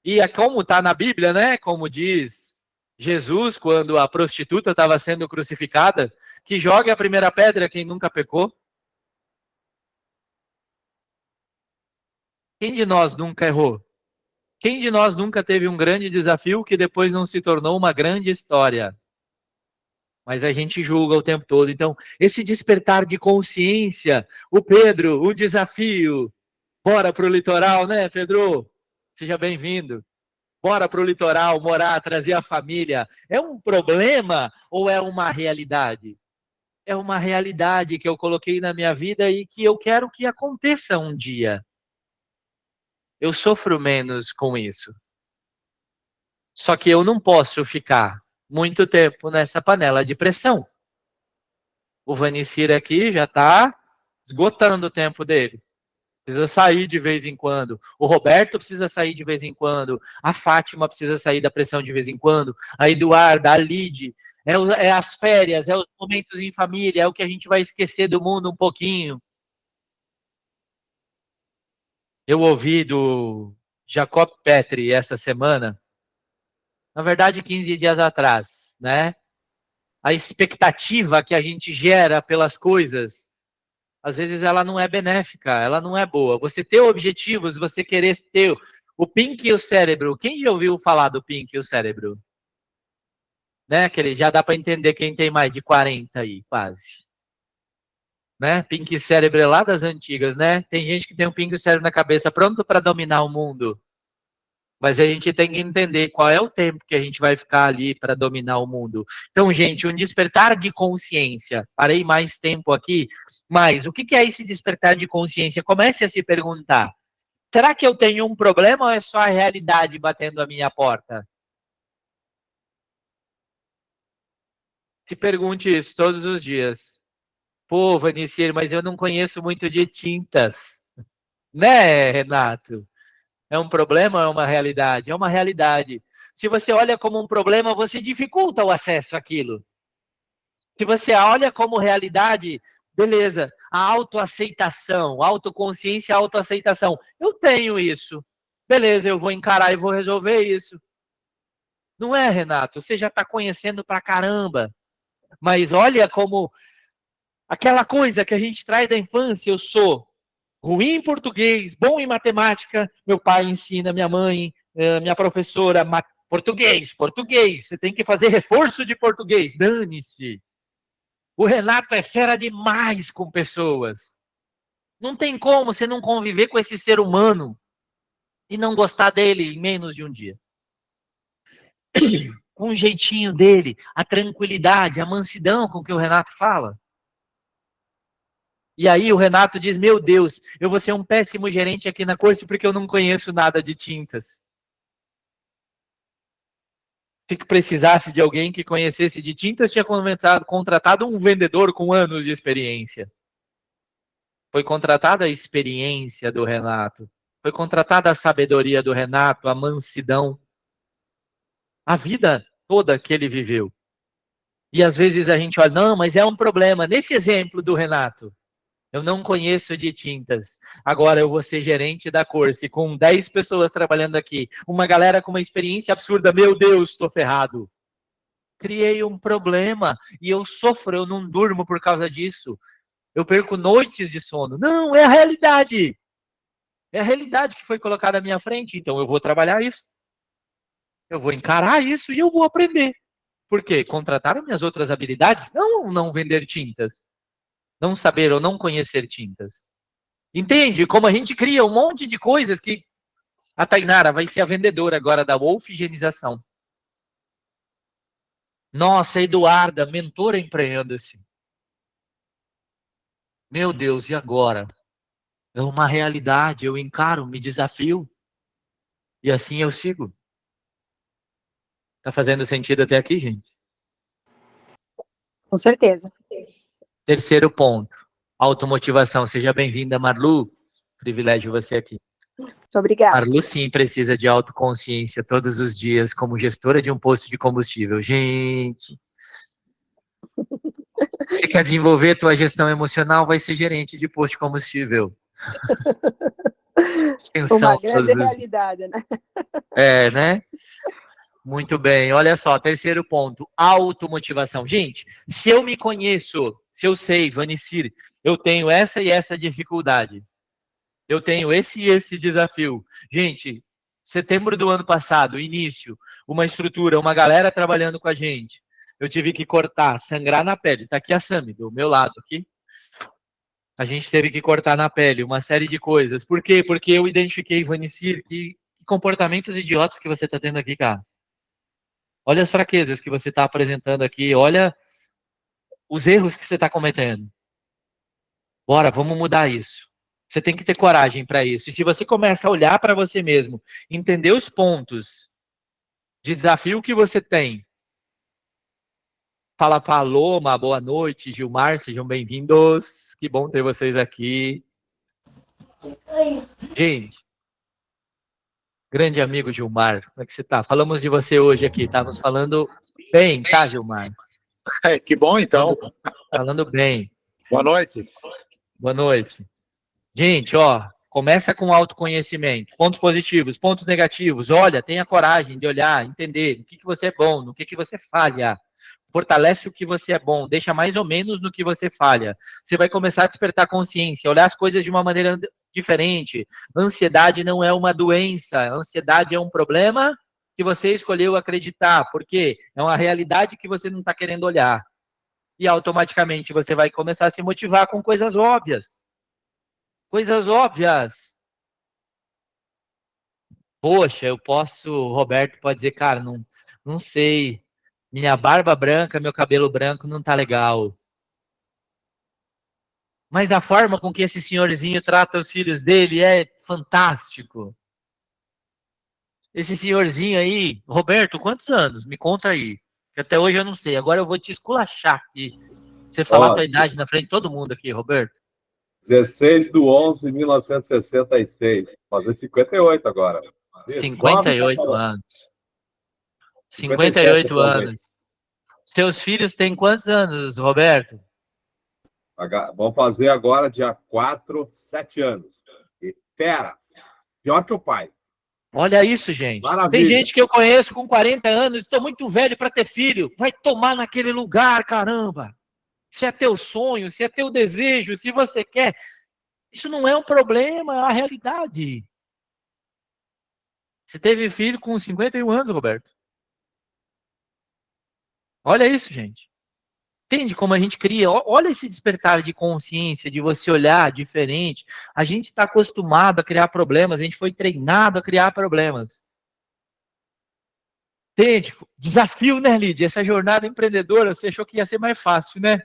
E é como está na Bíblia, né? Como diz Jesus, quando a prostituta estava sendo crucificada, que jogue a primeira pedra quem nunca pecou. Quem de nós nunca errou? Quem de nós nunca teve um grande desafio que depois não se tornou uma grande história? Mas a gente julga o tempo todo. Então, esse despertar de consciência, o Pedro, o desafio. Bora pro litoral, né, Pedro? Seja bem-vindo. Bora pro litoral, morar, trazer a família. É um problema ou é uma realidade? É uma realidade que eu coloquei na minha vida e que eu quero que aconteça um dia. Eu sofro menos com isso. Só que eu não posso ficar muito tempo nessa panela de pressão. O Vanicir aqui já está esgotando o tempo dele. Precisa sair de vez em quando. O Roberto precisa sair de vez em quando. A Fátima precisa sair da pressão de vez em quando. A Eduarda, a Lide. É as férias, é os momentos em família, é o que a gente vai esquecer do mundo um pouquinho. Eu ouvi do Jacob Petri essa semana, na verdade 15 dias atrás, né? a expectativa que a gente gera pelas coisas, às vezes ela não é benéfica, ela não é boa. Você ter objetivos, você querer ter o Pink e o cérebro. Quem já ouviu falar do Pink e o cérebro? Né? Que já dá para entender quem tem mais de 40 aí, quase. Né? Pink e cérebro é lá das antigas, né? Tem gente que tem um Pink e cérebro na cabeça pronto para dominar o mundo. Mas a gente tem que entender qual é o tempo que a gente vai ficar ali para dominar o mundo. Então, gente, um despertar de consciência. Parei mais tempo aqui, mas o que é esse despertar de consciência? Comece a se perguntar: será que eu tenho um problema ou é só a realidade batendo a minha porta? Se pergunte isso todos os dias. Pô, Vanicir, mas eu não conheço muito de tintas. Né, Renato? É um problema ou é uma realidade? É uma realidade. Se você olha como um problema, você dificulta o acesso àquilo. Se você olha como realidade, beleza. A autoaceitação, autoconsciência, autoaceitação. Eu tenho isso. Beleza, eu vou encarar e vou resolver isso. Não é, Renato? Você já está conhecendo pra caramba. Mas olha como aquela coisa que a gente traz da infância, eu sou ruim em português, bom em matemática, meu pai ensina, minha mãe, minha professora, português, português, você tem que fazer reforço de português, dane-se. O Renato é fera demais com pessoas. Não tem como você não conviver com esse ser humano e não gostar dele em menos de um dia. Com o jeitinho dele, a tranquilidade, a mansidão com que o Renato fala. E aí o Renato diz, meu Deus, eu vou ser um péssimo gerente aqui na Corse porque eu não conheço nada de tintas. Se precisasse de alguém que conhecesse de tintas, tinha contratado um vendedor com anos de experiência. Foi contratada a experiência do Renato. Foi contratada a sabedoria do Renato, a mansidão. A vida toda que ele viveu. E às vezes a gente olha, não, mas é um problema. Nesse exemplo do Renato, eu não conheço de tintas. Agora eu vou ser gerente da Corse, com 10 pessoas trabalhando aqui. Uma galera com uma experiência absurda. Meu Deus, estou ferrado. Criei um problema e eu sofro, eu não durmo por causa disso. Eu perco noites de sono. Não, é a realidade. É a realidade que foi colocada à minha frente. Então eu vou trabalhar isso. Eu vou encarar isso e eu vou aprender. Por quê? Contrataram minhas outras habilidades? Não vender tintas. Não saber ou não conhecer tintas. Entende? Como a gente cria um monte de coisas que a Tainara vai ser a vendedora agora da Wolf Higienização. Nossa, Eduarda, mentora empreenda-se. Meu Deus, e agora? É uma realidade, eu encaro, me desafio. E assim eu sigo. Tá fazendo sentido até aqui, gente? Com certeza. Terceiro ponto, automotivação. Seja bem-vinda, Marlu. Privilégio você aqui. Muito obrigada. Marlu, sim, precisa de autoconsciência todos os dias como gestora de um posto de combustível. Gente, você quer desenvolver a tua gestão emocional, vai ser gerente de posto de combustível. Uma grande realidade, né? É, né? Muito bem, olha só, terceiro ponto, automotivação. Gente, se eu me conheço, se eu sei, Vanicir, eu tenho essa e essa dificuldade, eu tenho esse e esse desafio. Gente, setembro do ano passado, início, uma estrutura, uma galera trabalhando com a gente, eu tive que cortar, sangrar na pele, tá aqui a Sami, do meu lado aqui, a gente teve que cortar na pele uma série de coisas. Por quê? Porque eu identifiquei, Vanicir, que comportamentos idiotas que você tá tendo aqui, cara. Olha as fraquezas que você está apresentando aqui. Olha os erros que você está cometendo. Bora, vamos mudar isso. Você tem que ter coragem para isso. E se você começa a olhar para você mesmo, entender os pontos de desafio que você tem. Fala Paloma, boa noite, Gilmar, sejam bem-vindos. Que bom ter vocês aqui. Gente, grande amigo Gilmar, como é que você está? Falamos de você hoje aqui, estávamos falando bem, tá, Gilmar? Que bom, então. Falando bem. Boa noite. Boa noite. Gente, ó, começa com autoconhecimento. Pontos positivos, pontos negativos. Olha, tenha coragem de olhar, entender no que você é bom, no que você falha. Fortalece o que você é bom, deixa mais ou menos no que você falha. Você vai começar a despertar consciência, olhar as coisas de uma maneira diferente. Ansiedade não é uma doença, ansiedade é um problema que você escolheu acreditar, porque é uma realidade que você não está querendo olhar. E automaticamente você vai começar a se motivar com coisas óbvias. Coisas óbvias. Poxa, o Roberto pode dizer, cara, não sei, minha barba branca, meu cabelo branco não tá legal. Mas a forma com que esse senhorzinho trata os filhos dele é fantástico. Esse senhorzinho aí, Roberto, quantos anos? Me conta aí. Que até hoje eu não sei. Agora eu vou te esculachar aqui. Você falar a tua idade na frente de todo mundo aqui, Roberto. 16/11/1966. Fazer 58 agora. 58 anos. 58 anos. Seus filhos têm quantos anos, Roberto? Vão fazer agora, dia 4, 7 anos. E, pera, pior que o pai. Olha isso, gente. Maravilha. Tem gente que eu conheço com 40 anos, estou muito velho para ter filho. Vai tomar naquele lugar, caramba. Se é teu sonho, se é teu desejo, se você quer. Isso não é um problema, é a realidade. Você teve filho com 51 anos, Roberto. Olha isso, gente. Entende como a gente cria? Olha esse despertar de consciência, de você olhar diferente. A gente está acostumado a criar problemas, a gente foi treinado a criar problemas. Entende? Desafio, né, Lídia? Essa jornada empreendedora, você achou que ia ser mais fácil, né?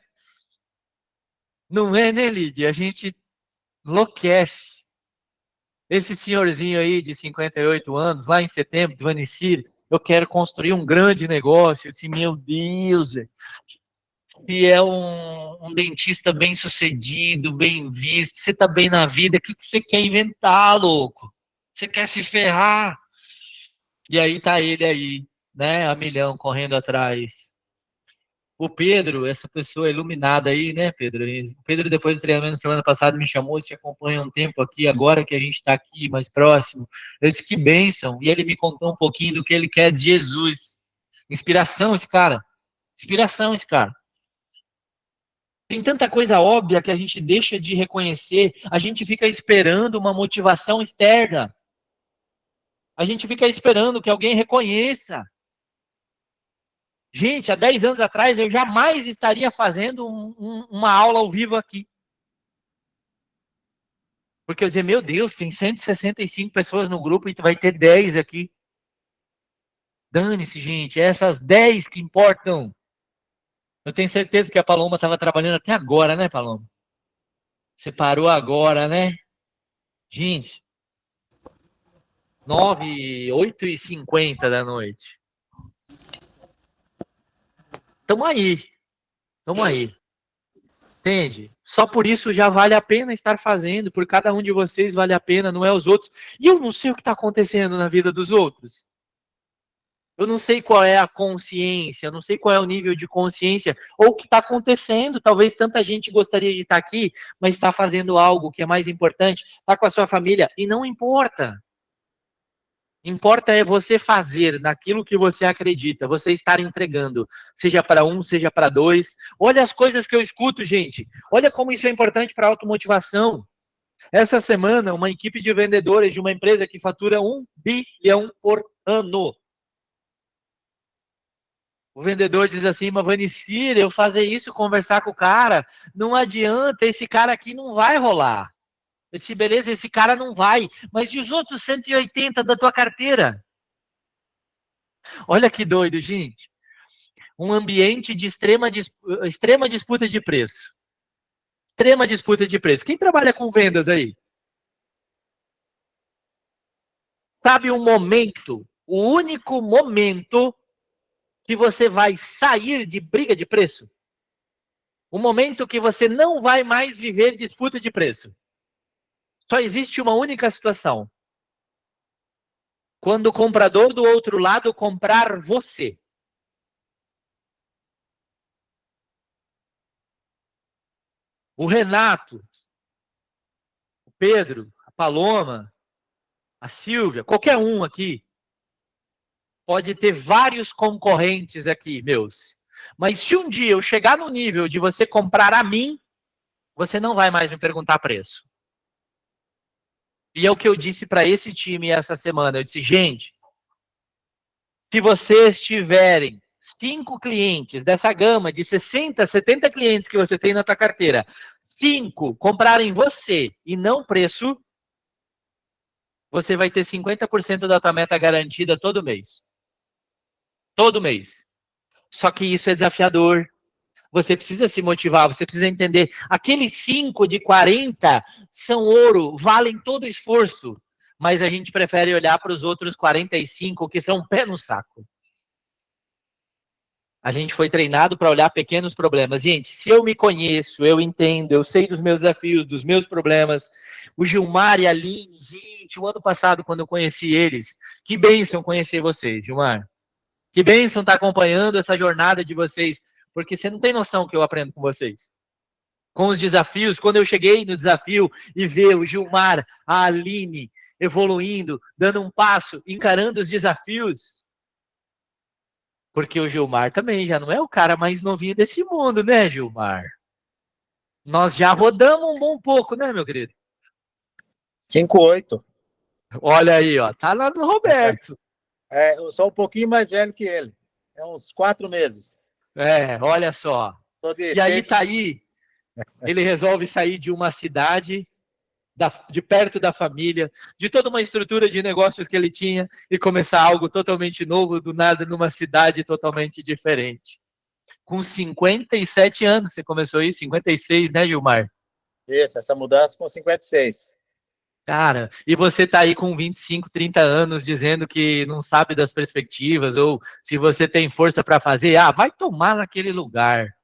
Não é, né, Lídia? A gente enlouquece. Esse senhorzinho aí de 58 anos, lá em setembro, de Vanicir, eu quero construir um grande negócio. Eu disse, meu Deus, velho. E é um dentista bem sucedido, bem visto, você tá bem na vida, o que você quer inventar, louco? Você quer se ferrar? E aí tá ele aí, né, a milhão, correndo atrás. O Pedro, essa pessoa iluminada aí, né, Pedro? O Pedro, depois do treinamento semana passada, me chamou, te acompanha um tempo aqui, agora que a gente está aqui mais próximo. Eu disse, que bênção. E ele me contou um pouquinho do que ele quer de Jesus. Inspiração esse cara. Inspiração esse cara. Tem tanta coisa óbvia que a gente deixa de reconhecer, a gente fica esperando uma motivação externa. A gente fica esperando que alguém reconheça. Gente, há 10 anos atrás eu jamais estaria fazendo uma aula ao vivo aqui. Porque eu dizia, meu Deus, tem 165 pessoas no grupo e vai ter 10 aqui. Dane-se, gente, é essas 10 que importam. Eu tenho certeza que a Paloma estava trabalhando até agora, né, Paloma? Você parou agora, né? Gente, 8h50 da noite. Tamo aí. Entende? Só por isso já vale a pena estar fazendo, por cada um de vocês vale a pena, não é os outros. E eu não sei o que está acontecendo na vida dos outros. Eu não sei qual é a consciência, eu não sei qual é o nível de consciência, ou o que está acontecendo. Talvez tanta gente gostaria de estar aqui, mas está fazendo algo que é mais importante, está com a sua família, e não importa. Importa é você fazer naquilo que você acredita, você estar entregando, seja para um, seja para dois. Olha as coisas que eu escuto, gente. Olha como isso é importante para a automotivação. Essa semana, uma equipe de vendedores de uma empresa que fatura 1 bilhão por ano. O vendedor diz assim, mas Vanicir, eu fazer isso, conversar com o cara, não adianta, esse cara aqui não vai rolar. Eu disse, beleza, esse cara não vai, mas e os outros 180 da tua carteira? Olha que doido, gente. Um ambiente de extrema disputa de preço. Extrema disputa de preço. Quem trabalha com vendas aí? Sabe um momento, o único momento que você vai sair de briga de preço? O momento que você não vai mais viver disputa de preço. Só existe uma única situação. Quando o comprador do outro lado comprar você. O Renato, o Pedro, a Paloma, a Silvia, qualquer um aqui, pode ter vários concorrentes aqui, meus. Mas se um dia eu chegar no nível de você comprar a mim, você não vai mais me perguntar preço. E é o que eu disse para esse time essa semana. Eu disse, gente, se vocês tiverem 5 clientes dessa gama de 60, 70 clientes que você tem na tua carteira, 5 comprarem você e não preço, você vai ter 50% da tua meta garantida todo mês. Todo mês. Só que isso é desafiador. Você precisa se motivar, você precisa entender. Aqueles 5 de 40 são ouro, valem todo esforço. Mas a gente prefere olhar para os outros 45 que são um pé no saco. A gente foi treinado para olhar pequenos problemas. Gente, se eu me conheço, eu entendo, eu sei dos meus desafios, dos meus problemas. O Gilmar e a Aline, gente, o ano passado, quando eu conheci eles, que bênção conhecer vocês, Gilmar. Que bênção estar acompanhando essa jornada de vocês, porque você não tem noção que eu aprendo com vocês. Com os desafios, quando eu cheguei no desafio e ver o Gilmar, a Aline evoluindo, dando um passo, encarando os desafios. Porque o Gilmar também já não é o cara mais novinho desse mundo, né, Gilmar? Nós já rodamos um bom pouco, né, meu querido? 5'8". Olha aí, ó, tá lá do Roberto. Eu sou um pouquinho mais velho que ele. É uns 4 meses. Olha só. E aí tá aí, ele resolve sair de uma cidade, de perto da família, de toda uma estrutura de negócios que ele tinha e começar algo totalmente novo, do nada, numa cidade totalmente diferente. Com 57 anos, você começou isso? 56, né, Gilmar? Isso, essa mudança com 56. Cara, e você tá aí com 25, 30 anos dizendo que não sabe das perspectivas, ou se você tem força para fazer, vai tomar naquele lugar.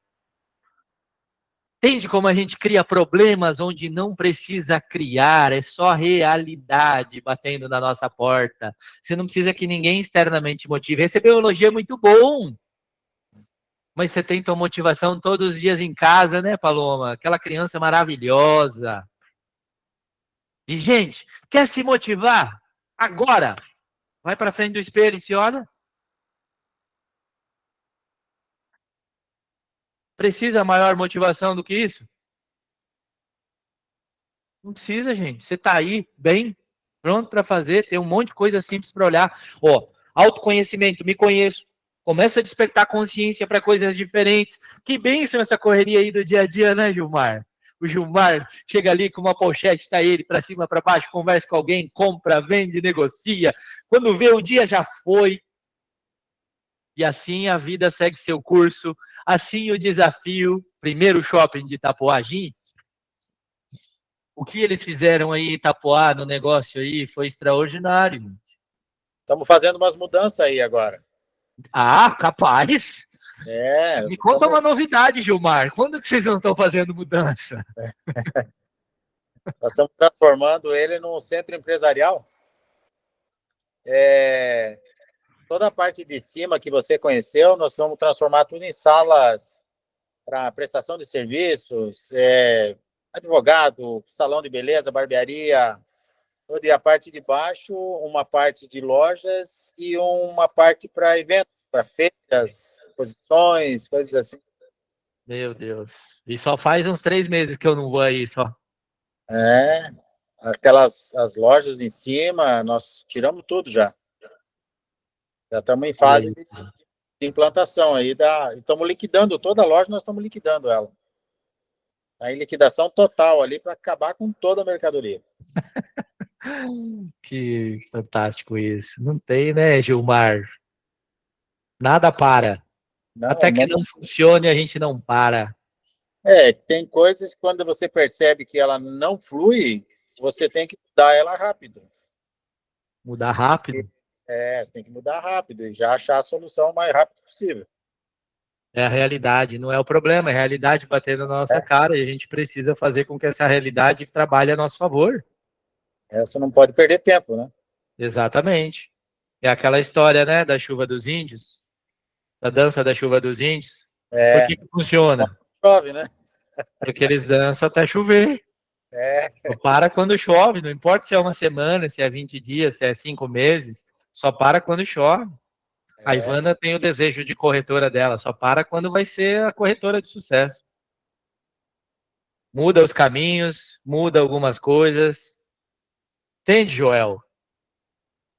Entende como a gente cria problemas onde não precisa criar, é só realidade batendo na nossa porta. Você não precisa que ninguém externamente motive. Receber elogio é muito bom, mas você tem tua motivação todos os dias em casa, né, Paloma? Aquela criança maravilhosa. E, gente, quer se motivar? Agora, vai para frente do espelho e se olha. Precisa maior motivação do que isso? Não precisa, gente. Você está aí, bem, pronto para fazer, tem um monte de coisa simples para olhar. Autoconhecimento, me conheço. Começa a despertar consciência para coisas diferentes. Que bênção essa correria aí do dia a dia, né, Gilmar? O Gilmar chega ali com uma pochete, está ele para cima, para baixo, conversa com alguém, compra, vende, negocia. Quando vê, o dia já foi. E assim a vida segue seu curso. Assim o desafio, primeiro shopping de Itapoá, gente, o que eles fizeram aí em Itapoá, no negócio aí, foi extraordinário. Estamos fazendo umas mudanças aí agora. Capaz. Me conta uma novidade, Gilmar. Quando que vocês não estão fazendo mudança? Nós estamos transformando ele num centro empresarial. Toda a parte de cima que você conheceu, nós vamos transformar tudo em salas para prestação de serviços, advogado, salão de beleza, barbearia, toda a parte de baixo, uma parte de lojas e uma parte para eventos, para feiras, exposições, coisas assim. Meu Deus. E só faz uns 3 meses que eu não vou aí, só. As lojas em cima, nós tiramos tudo já. Já estamos em fase de implantação aí. Estamos liquidando toda a loja, nós estamos liquidando ela. Está em liquidação total ali para acabar com toda a mercadoria. Que fantástico isso. Não tem, né, Gilmar? Nada para. Até que não funcione, a gente não para. Tem coisas que quando você percebe que ela não flui, você tem que mudar ela rápido. Mudar rápido? Você tem que mudar rápido e já achar a solução o mais rápido possível. É a realidade, não é o problema, é a realidade batendo na nossa cara e a gente precisa fazer com que essa realidade trabalhe a nosso favor. Você não pode perder tempo, né? Exatamente. É aquela história, né, da chuva dos índios, da dança da chuva dos índios. Por que funciona? Chove, né? Porque eles dançam até chover. Só para quando chove, não importa se é uma semana, se é 20 dias, se é 5 meses, só para quando chove. A Ivana tem o desejo de corretora dela, só para quando vai ser a corretora de sucesso. Muda os caminhos, muda algumas coisas. Entende, Joel?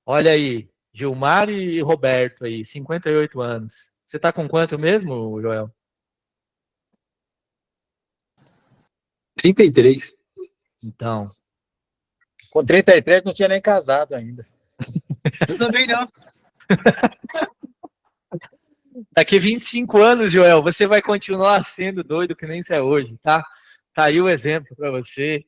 Olha aí, Gilmar e Roberto aí, 58 anos. Você tá com quanto mesmo, Joel? 33. Então, Com 33 não tinha nem casado ainda. Eu também não. daqui 25 anos, Joel, você vai continuar sendo doido que nem você é hoje, tá? Tá aí o exemplo para você.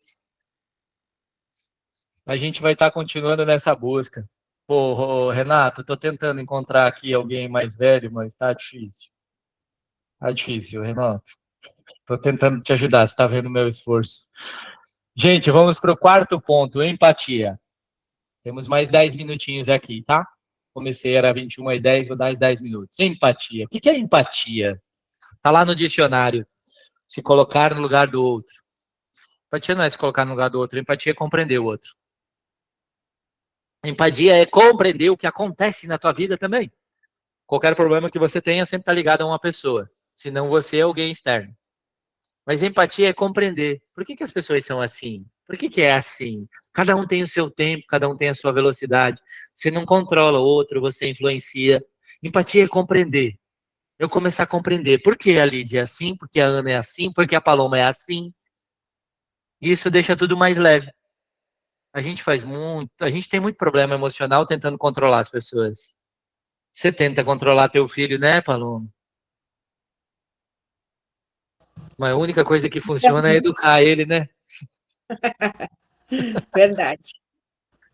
A gente vai estar continuando nessa busca. Pô, Renato, tô tentando encontrar aqui alguém mais velho, mas tá difícil. Tá difícil, Renato. Tô tentando te ajudar, você tá vendo o meu esforço. Gente, vamos pro quarto ponto, empatia. Temos mais 10 minutinhos aqui, tá? Comecei, era 21h10, vou dar mais 10 minutos. Empatia. O que é empatia? Tá lá no dicionário. Se colocar no lugar do outro. Empatia não é se colocar no lugar do outro. Empatia é compreender o outro. Empatia é compreender o que acontece na tua vida também. Qualquer problema que você tenha sempre está ligado a uma pessoa. Senão você é alguém externo. Mas empatia é compreender. Por que as pessoas são assim? Por que é assim? Cada um tem o seu tempo, cada um tem a sua velocidade. Você não controla o outro, você influencia. Empatia é compreender. Eu começar a compreender por que a Lídia é assim, por que a Ana é assim, por que a Paloma é assim. Isso deixa tudo mais leve. A gente tem muito problema emocional tentando controlar as pessoas. Você tenta controlar teu filho, né, Paloma? Mas a única coisa que funciona é educar ele, né? Verdade.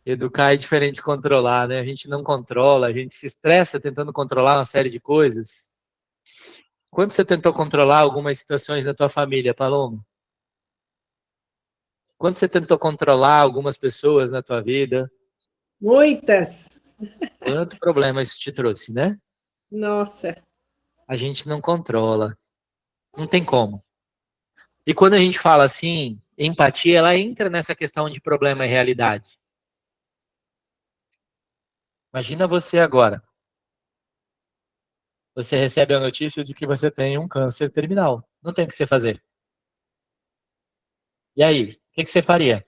Educar é diferente de controlar, né? A gente não controla, a gente se estressa tentando controlar uma série de coisas. Quando você tentou controlar algumas situações da tua família, Paloma? Quando você tentou controlar algumas pessoas na tua vida? Muitas. Quanto problema isso te trouxe, né? Nossa. A gente não controla. Não tem como. E quando a gente fala assim, empatia, ela entra nessa questão de problema e realidade. Imagina você agora. Você recebe a notícia de que você tem um câncer terminal. Não tem o que você fazer. E aí, o que você faria?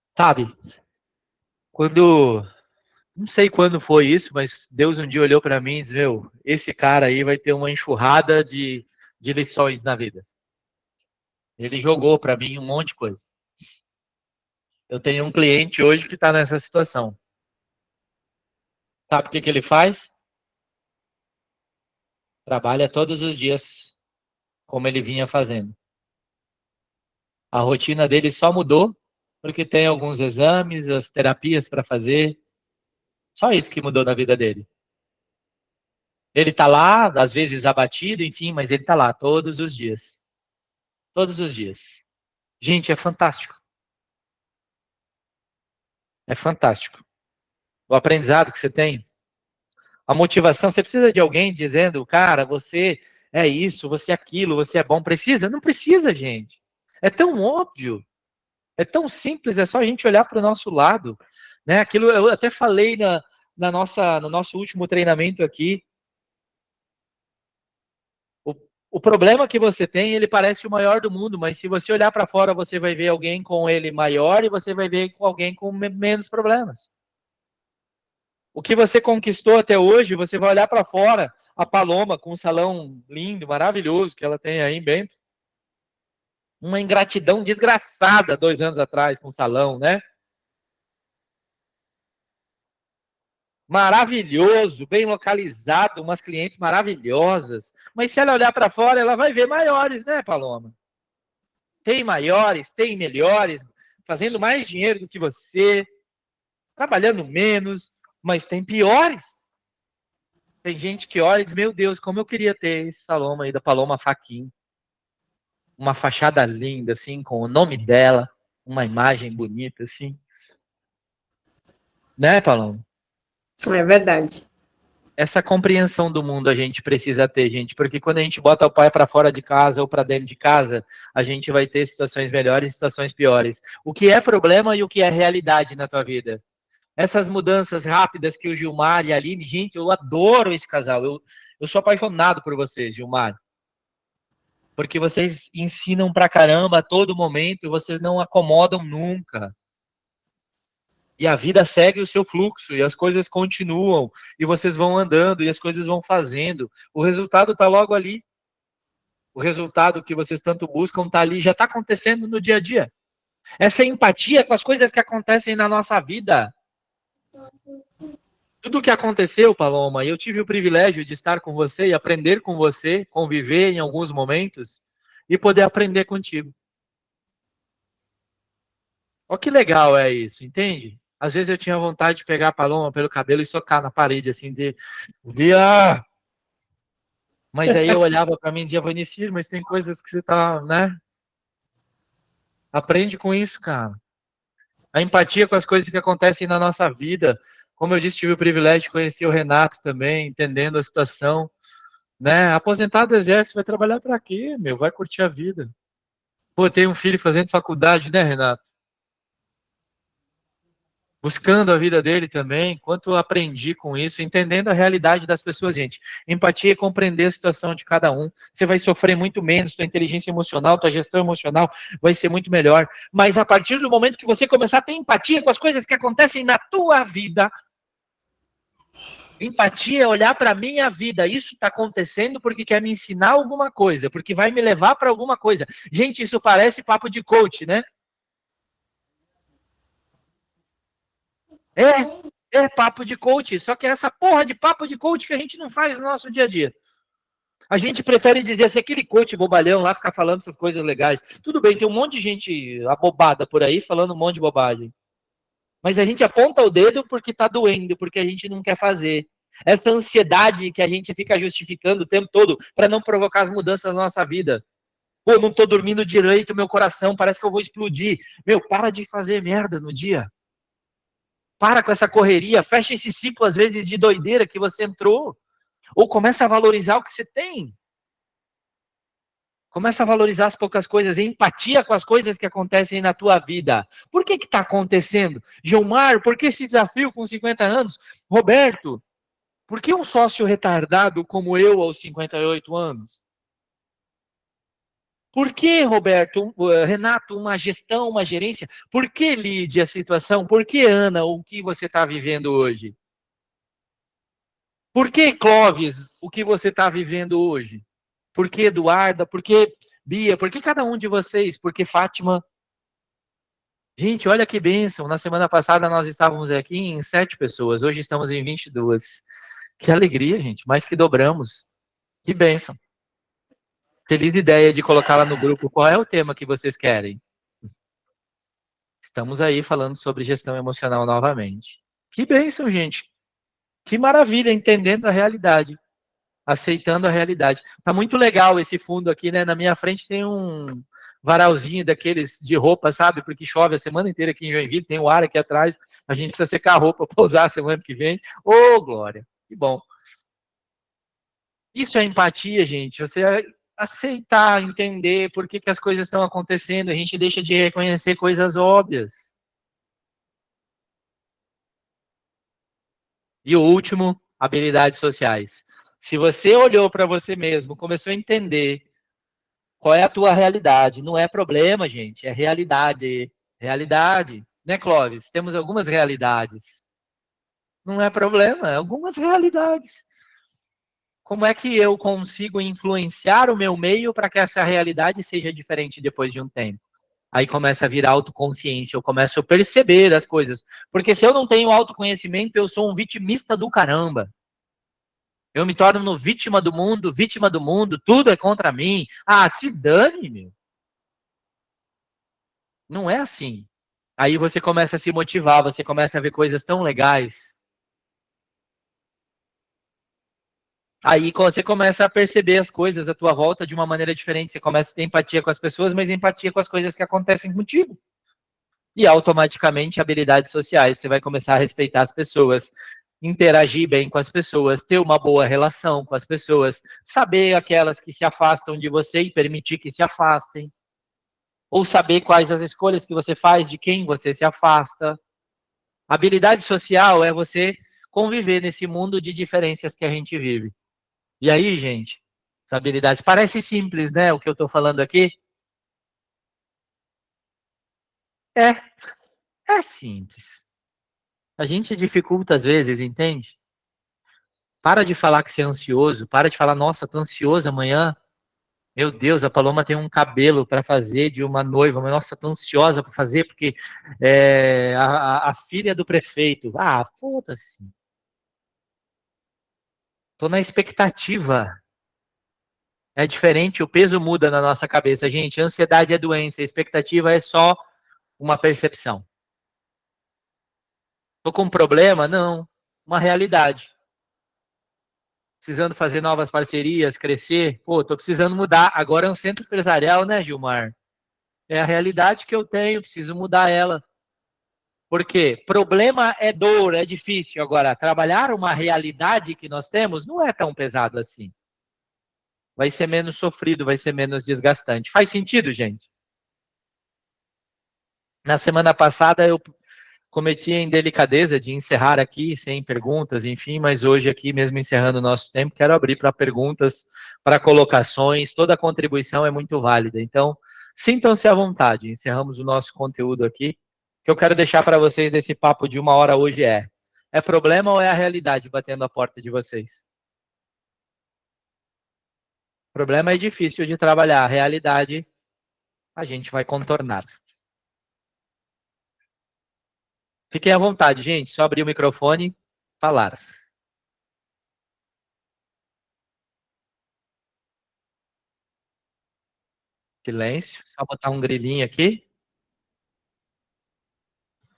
Sabe? Quando, não sei quando foi isso, mas Deus um dia olhou para mim e disse: meu, esse cara aí vai ter uma enxurrada de lições na vida. Ele jogou para mim um monte de coisa. Eu tenho um cliente hoje que está nessa situação. Sabe o que ele faz? Trabalha todos os dias, como ele vinha fazendo. A rotina dele só mudou, porque tem alguns exames, as terapias para fazer. Só isso que mudou na vida dele. Ele está lá, às vezes abatido, enfim, mas ele está lá todos os dias. Todos os dias. Gente, é fantástico. É fantástico. O aprendizado que você tem. A motivação, você precisa de alguém dizendo, cara, você é isso, você é aquilo, você é bom. Precisa? Não precisa, gente. É tão óbvio. É tão simples, é só a gente olhar para o nosso lado. Né? Aquilo eu até falei no nosso último treinamento aqui. O problema que você tem, ele parece o maior do mundo, mas se você olhar para fora, você vai ver alguém com ele maior e você vai ver alguém com menos problemas. O que você conquistou até hoje, você vai olhar para fora, a Paloma com um salão lindo, maravilhoso que ela tem aí em Bento. Uma ingratidão desgraçada 2 anos atrás com o salão, né? Maravilhoso, bem localizado, umas clientes maravilhosas. Mas se ela olhar para fora, ela vai ver maiores, né, Paloma? Tem maiores, tem melhores, fazendo mais dinheiro do que você, trabalhando menos, mas tem piores. Tem gente que olha e diz, meu Deus, como eu queria ter esse salão aí da Paloma Faquin. Uma fachada linda, assim, com o nome dela, uma imagem bonita, assim. Né, Paloma? É verdade. essa compreensão do mundo a gente precisa ter, gente, porque quando a gente bota o pai para fora de casa ou para dentro de casa, a gente vai ter situações melhores e situações piores. O que é problema e o que é realidade na tua vida? Essas mudanças rápidas que o Gilmar e a Aline, gente, eu adoro esse casal. Eu sou apaixonado por vocês, Gilmar. Porque vocês ensinam pra caramba a todo momento e vocês não acomodam nunca. E a vida segue o seu fluxo, e as coisas continuam, e vocês vão andando, e as coisas vão fazendo. O resultado está logo ali. O resultado que vocês tanto buscam está ali, já está acontecendo no dia a dia. Essa empatia com as coisas que acontecem na nossa vida. Tudo o que aconteceu, Paloma, eu tive o privilégio de estar com você e aprender com você, conviver em alguns momentos, e poder aprender contigo. Olha que legal é isso, entende? Às vezes eu tinha vontade de pegar a Paloma pelo cabelo e socar na parede, assim, dizer, Via! Mas aí eu olhava para mim e dizia, Vanicir, mas tem coisas que você tá, né? Aprende com isso, cara. A empatia com as coisas que acontecem na nossa vida. Como eu disse, tive o privilégio de conhecer o Renato também, entendendo a situação, né? Aposentado do exército, vai trabalhar para quê, meu? Vai curtir a vida. Pô, tem um filho fazendo faculdade, né, Renato? Buscando a vida dele também, quanto eu aprendi com isso, entendendo a realidade das pessoas, gente. Empatia é compreender a situação de cada um. Você vai sofrer muito menos, tua inteligência emocional, tua gestão emocional vai ser muito melhor. Mas a partir do momento que você começar a ter empatia com as coisas que acontecem na tua vida, empatia é olhar para a minha vida. Isso está acontecendo porque quer me ensinar alguma coisa, porque vai me levar para alguma coisa. Gente, isso parece papo de coach, né? É papo de coach, só que é essa porra de papo de coach que a gente não faz no nosso dia a dia. A gente prefere dizer assim, aquele coach bobalhão lá, ficar falando essas coisas legais. Tudo bem, tem um monte de gente abobada por aí, falando um monte de bobagem. Mas a gente aponta o dedo porque tá doendo, porque a gente não quer fazer. Essa ansiedade que a gente fica justificando o tempo todo para não provocar as mudanças na nossa vida. Pô, não tô dormindo direito, meu coração parece que eu vou explodir. Meu, para de fazer merda no dia. Para com essa correria, fecha esse ciclo, às vezes, de doideira que você entrou. Ou começa a valorizar o que você tem. Começa a valorizar as poucas coisas, empatia com as coisas que acontecem na tua vida. Por que está acontecendo? Gilmar, por que esse desafio com 50 anos? Roberto, por que um sócio retardado como eu aos 58 anos? Por que, Roberto, Renato, uma gestão, uma gerência? Por que, Lídia, a situação? Por que, Ana, o que você está vivendo hoje? Por que, Clóvis, o que você está vivendo hoje? Por que, Eduarda? Por que, Bia? Por que cada um de vocês? Por que, Fátima? Gente, olha que bênção. Na semana passada nós estávamos aqui em 7 pessoas. Hoje estamos em 22. Que alegria, gente. Mais que dobramos. Que bênção. Feliz ideia de colocar lá no grupo qual é o tema que vocês querem. Estamos aí falando sobre gestão emocional novamente. Que bênção, gente. Que maravilha, entendendo a realidade. Aceitando a realidade. Tá muito legal esse fundo aqui, né? Na minha frente tem um varalzinho daqueles de roupa, sabe? Porque chove a semana inteira aqui em Joinville, tem o ar aqui atrás, a gente precisa secar a roupa para usar a semana que vem. Ô, glória, que bom. Isso é empatia, gente. Você aceitar, entender por que as coisas estão acontecendo, a gente deixa de reconhecer coisas óbvias. E o último, habilidades sociais. Se você olhou para você mesmo, começou a entender qual é a tua realidade, não é problema, gente, é realidade. Realidade, né, Clóvis? Temos algumas realidades. Não é problema, é algumas realidades. Como é que eu consigo influenciar o meu meio para que essa realidade seja diferente depois de um tempo? Aí começa a virar autoconsciência, eu começo a perceber as coisas. Porque se eu não tenho autoconhecimento, eu sou um vitimista do caramba. Eu me torno vítima do mundo, tudo é contra mim. Ah, se dane, meu. Não é assim. Aí você começa a se motivar, você começa a ver coisas tão legais. Aí você começa a perceber as coisas à tua volta de uma maneira diferente. Você começa a ter empatia com as pessoas, mas empatia com as coisas que acontecem contigo. E automaticamente habilidades sociais. Você vai começar a respeitar as pessoas. interagir bem com as pessoas, ter uma boa relação com as pessoas, saber aquelas que se afastam de você e permitir que se afastem, ou saber quais as escolhas que você faz, de quem você se afasta. Habilidade social é você conviver nesse mundo de diferenças que a gente vive. E aí, gente, as habilidades, parece simples, né, o que eu estou falando aqui? É simples. A gente dificulta às vezes, entende? Para de falar que você é ansioso, para de falar, nossa, tô ansioso amanhã. Meu Deus, a Paloma tem um cabelo para fazer de uma noiva, mas nossa, tô ansiosa para fazer porque a filha do prefeito. Ah, foda-se. Tô na expectativa. É diferente, o peso muda na nossa cabeça, gente. A ansiedade é doença, a expectativa é só uma percepção. Tô com um problema? Não. Uma realidade. Precisando fazer novas parcerias, crescer. Pô, tô precisando mudar. Agora é um centro empresarial, né, Gilmar? É a realidade que eu tenho, preciso mudar ela. Por quê? Problema é dor, é difícil. Agora, trabalhar uma realidade que nós temos não é tão pesado assim. Vai ser menos sofrido, vai ser menos desgastante. Faz sentido, gente? Na semana passada eu cometi a indelicadeza de encerrar aqui sem perguntas, enfim, mas hoje aqui, mesmo encerrando o nosso tempo, quero abrir para perguntas, para colocações, toda a contribuição é muito válida. Então, sintam-se à vontade, encerramos o nosso conteúdo aqui. O que eu quero deixar para vocês desse papo de 1 hora hoje é problema ou é a realidade batendo a porta de vocês? O problema é difícil de trabalhar, a realidade a gente vai contornar. Fiquem à vontade, gente. Só abrir o microfone, falar. Silêncio. Só botar um grilinho aqui.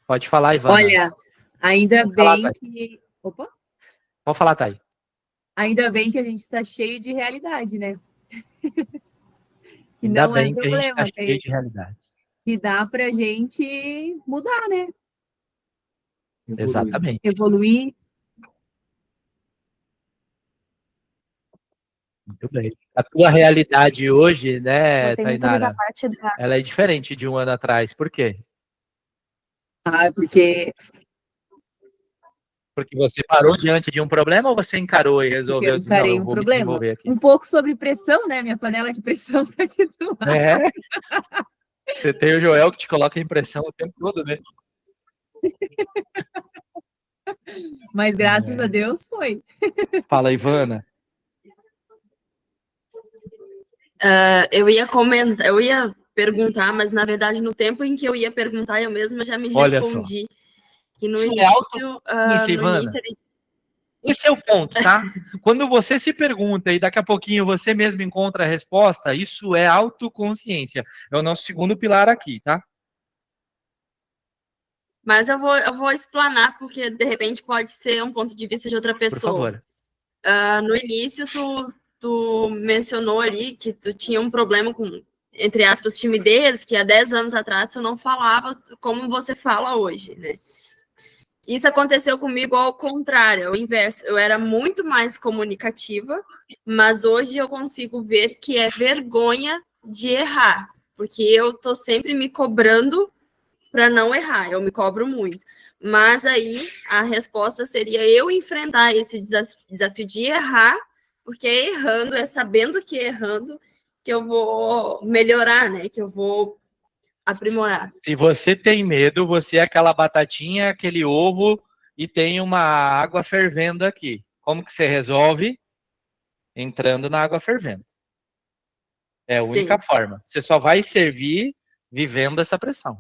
Pode falar, Ivana. Olha, ainda Pode falar, bem Thay. que. Opa! Pode falar, Thay. Ainda bem que a gente está cheio de realidade, né? E Ainda não é bem que a gente está problema, cheio de realidade. que dá para a gente mudar, né? Exatamente. Evoluir. Muito bem. A tua realidade hoje, né, Gostei muito ali da Tainara, parte da. ela é diferente de 1 ano atrás. Por quê? Porque Porque você parou diante de um problema ou você encarou e resolveu eu dizer, não, encarei eu um vou me problema. desenvolver aqui? Um pouco sobre pressão, né? Minha panela de pressão está aqui do lado. É. Você tem o Joel que te coloca em pressão o tempo todo, né? Mas graças a Deus foi. Fala, Ivana. Eu ia comentar, eu ia perguntar, mas na verdade no tempo em que eu ia perguntar, eu mesma já me Olha respondi. Que no Isso é início, Isso, no Ivana. início Esse é o ponto, tá? Quando você se pergunta e daqui a pouquinho você mesmo encontra a resposta, isso é autoconsciência. É o nosso segundo pilar aqui, tá? mas eu vou explanar, porque de repente pode ser um ponto de vista de outra Por pessoa. favor. No início, tu mencionou ali que tu tinha um problema com, entre aspas, timidez, que há 10 anos atrás tu não falava como você fala hoje, né? Isso aconteceu comigo ao contrário, ao inverso. Eu era muito mais comunicativa, mas hoje eu consigo ver que é vergonha de errar, porque eu tô sempre me cobrando para não errar, eu me cobro muito. Mas aí a resposta seria eu enfrentar esse desafio de errar, porque é errando, é sabendo que é errando, que eu vou melhorar, né? Que eu vou aprimorar. Se você tem medo, você é aquela batatinha, aquele ovo e tem uma água fervendo aqui. Como que você resolve? Entrando na água fervendo. É a única forma. Você só vai servir vivendo essa pressão.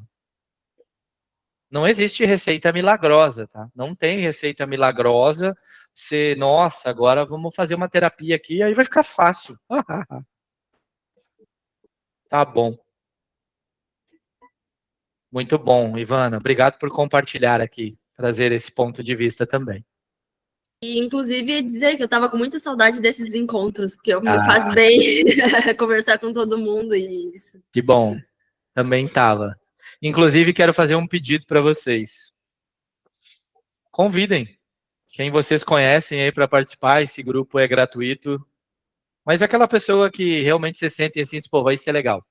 Não existe receita milagrosa, tá? Não tem receita milagrosa. Você, nossa, agora vamos fazer uma terapia aqui, aí vai ficar fácil. Tá bom. Muito bom, Ivana. Obrigado por compartilhar aqui, trazer esse ponto de vista também. E, inclusive, dizer que eu estava com muita saudade desses encontros, porque me faz bem conversar com todo mundo. E isso. Que bom. Também estava. Inclusive, quero fazer um pedido para vocês. Convidem. Quem vocês conhecem aí para participar, esse grupo é gratuito. Mas aquela pessoa que realmente se sente assim, pô, vai ser legal.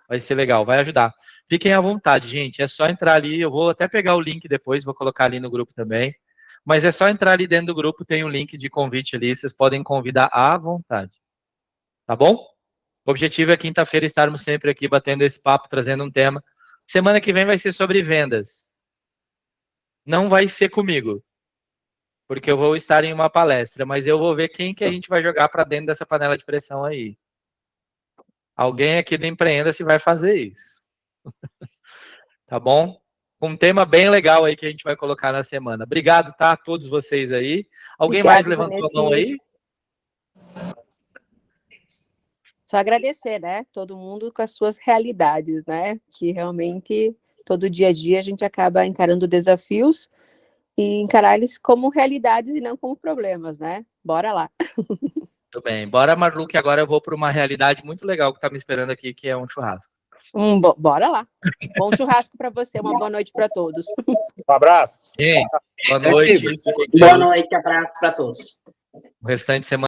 Vai ser legal, vai ajudar. Fiquem à vontade, gente. É só entrar ali. Eu vou até pegar o link depois, vou colocar ali no grupo também. Mas é só entrar ali dentro do grupo, tem um link de convite ali. Vocês podem convidar à vontade. Tá bom? O objetivo é quinta-feira estarmos sempre aqui batendo esse papo, trazendo um tema. Semana que vem vai ser sobre vendas. Não vai ser comigo, porque eu vou estar em uma palestra, mas eu vou ver quem que a gente vai jogar para dentro dessa panela de pressão aí. Alguém aqui do Empreenda-se vai fazer isso. Tá bom? Um tema bem legal aí que a gente vai colocar na semana. Obrigado, tá? A todos vocês aí. Alguém mais levantou a mão aí? Só agradecer, né? Todo mundo com as suas realidades, né? Que realmente, todo dia a dia, a gente acaba encarando desafios e encarar eles como realidades e não como problemas, né? Bora lá. Tudo bem. Bora, Marlu, que agora eu vou para uma realidade muito legal que tá me esperando aqui, que é um churrasco. Bora lá. Bom churrasco para você, uma boa noite para todos. Um abraço. Gente, boa noite. Boa noite, abraço para todos. O restante de semana.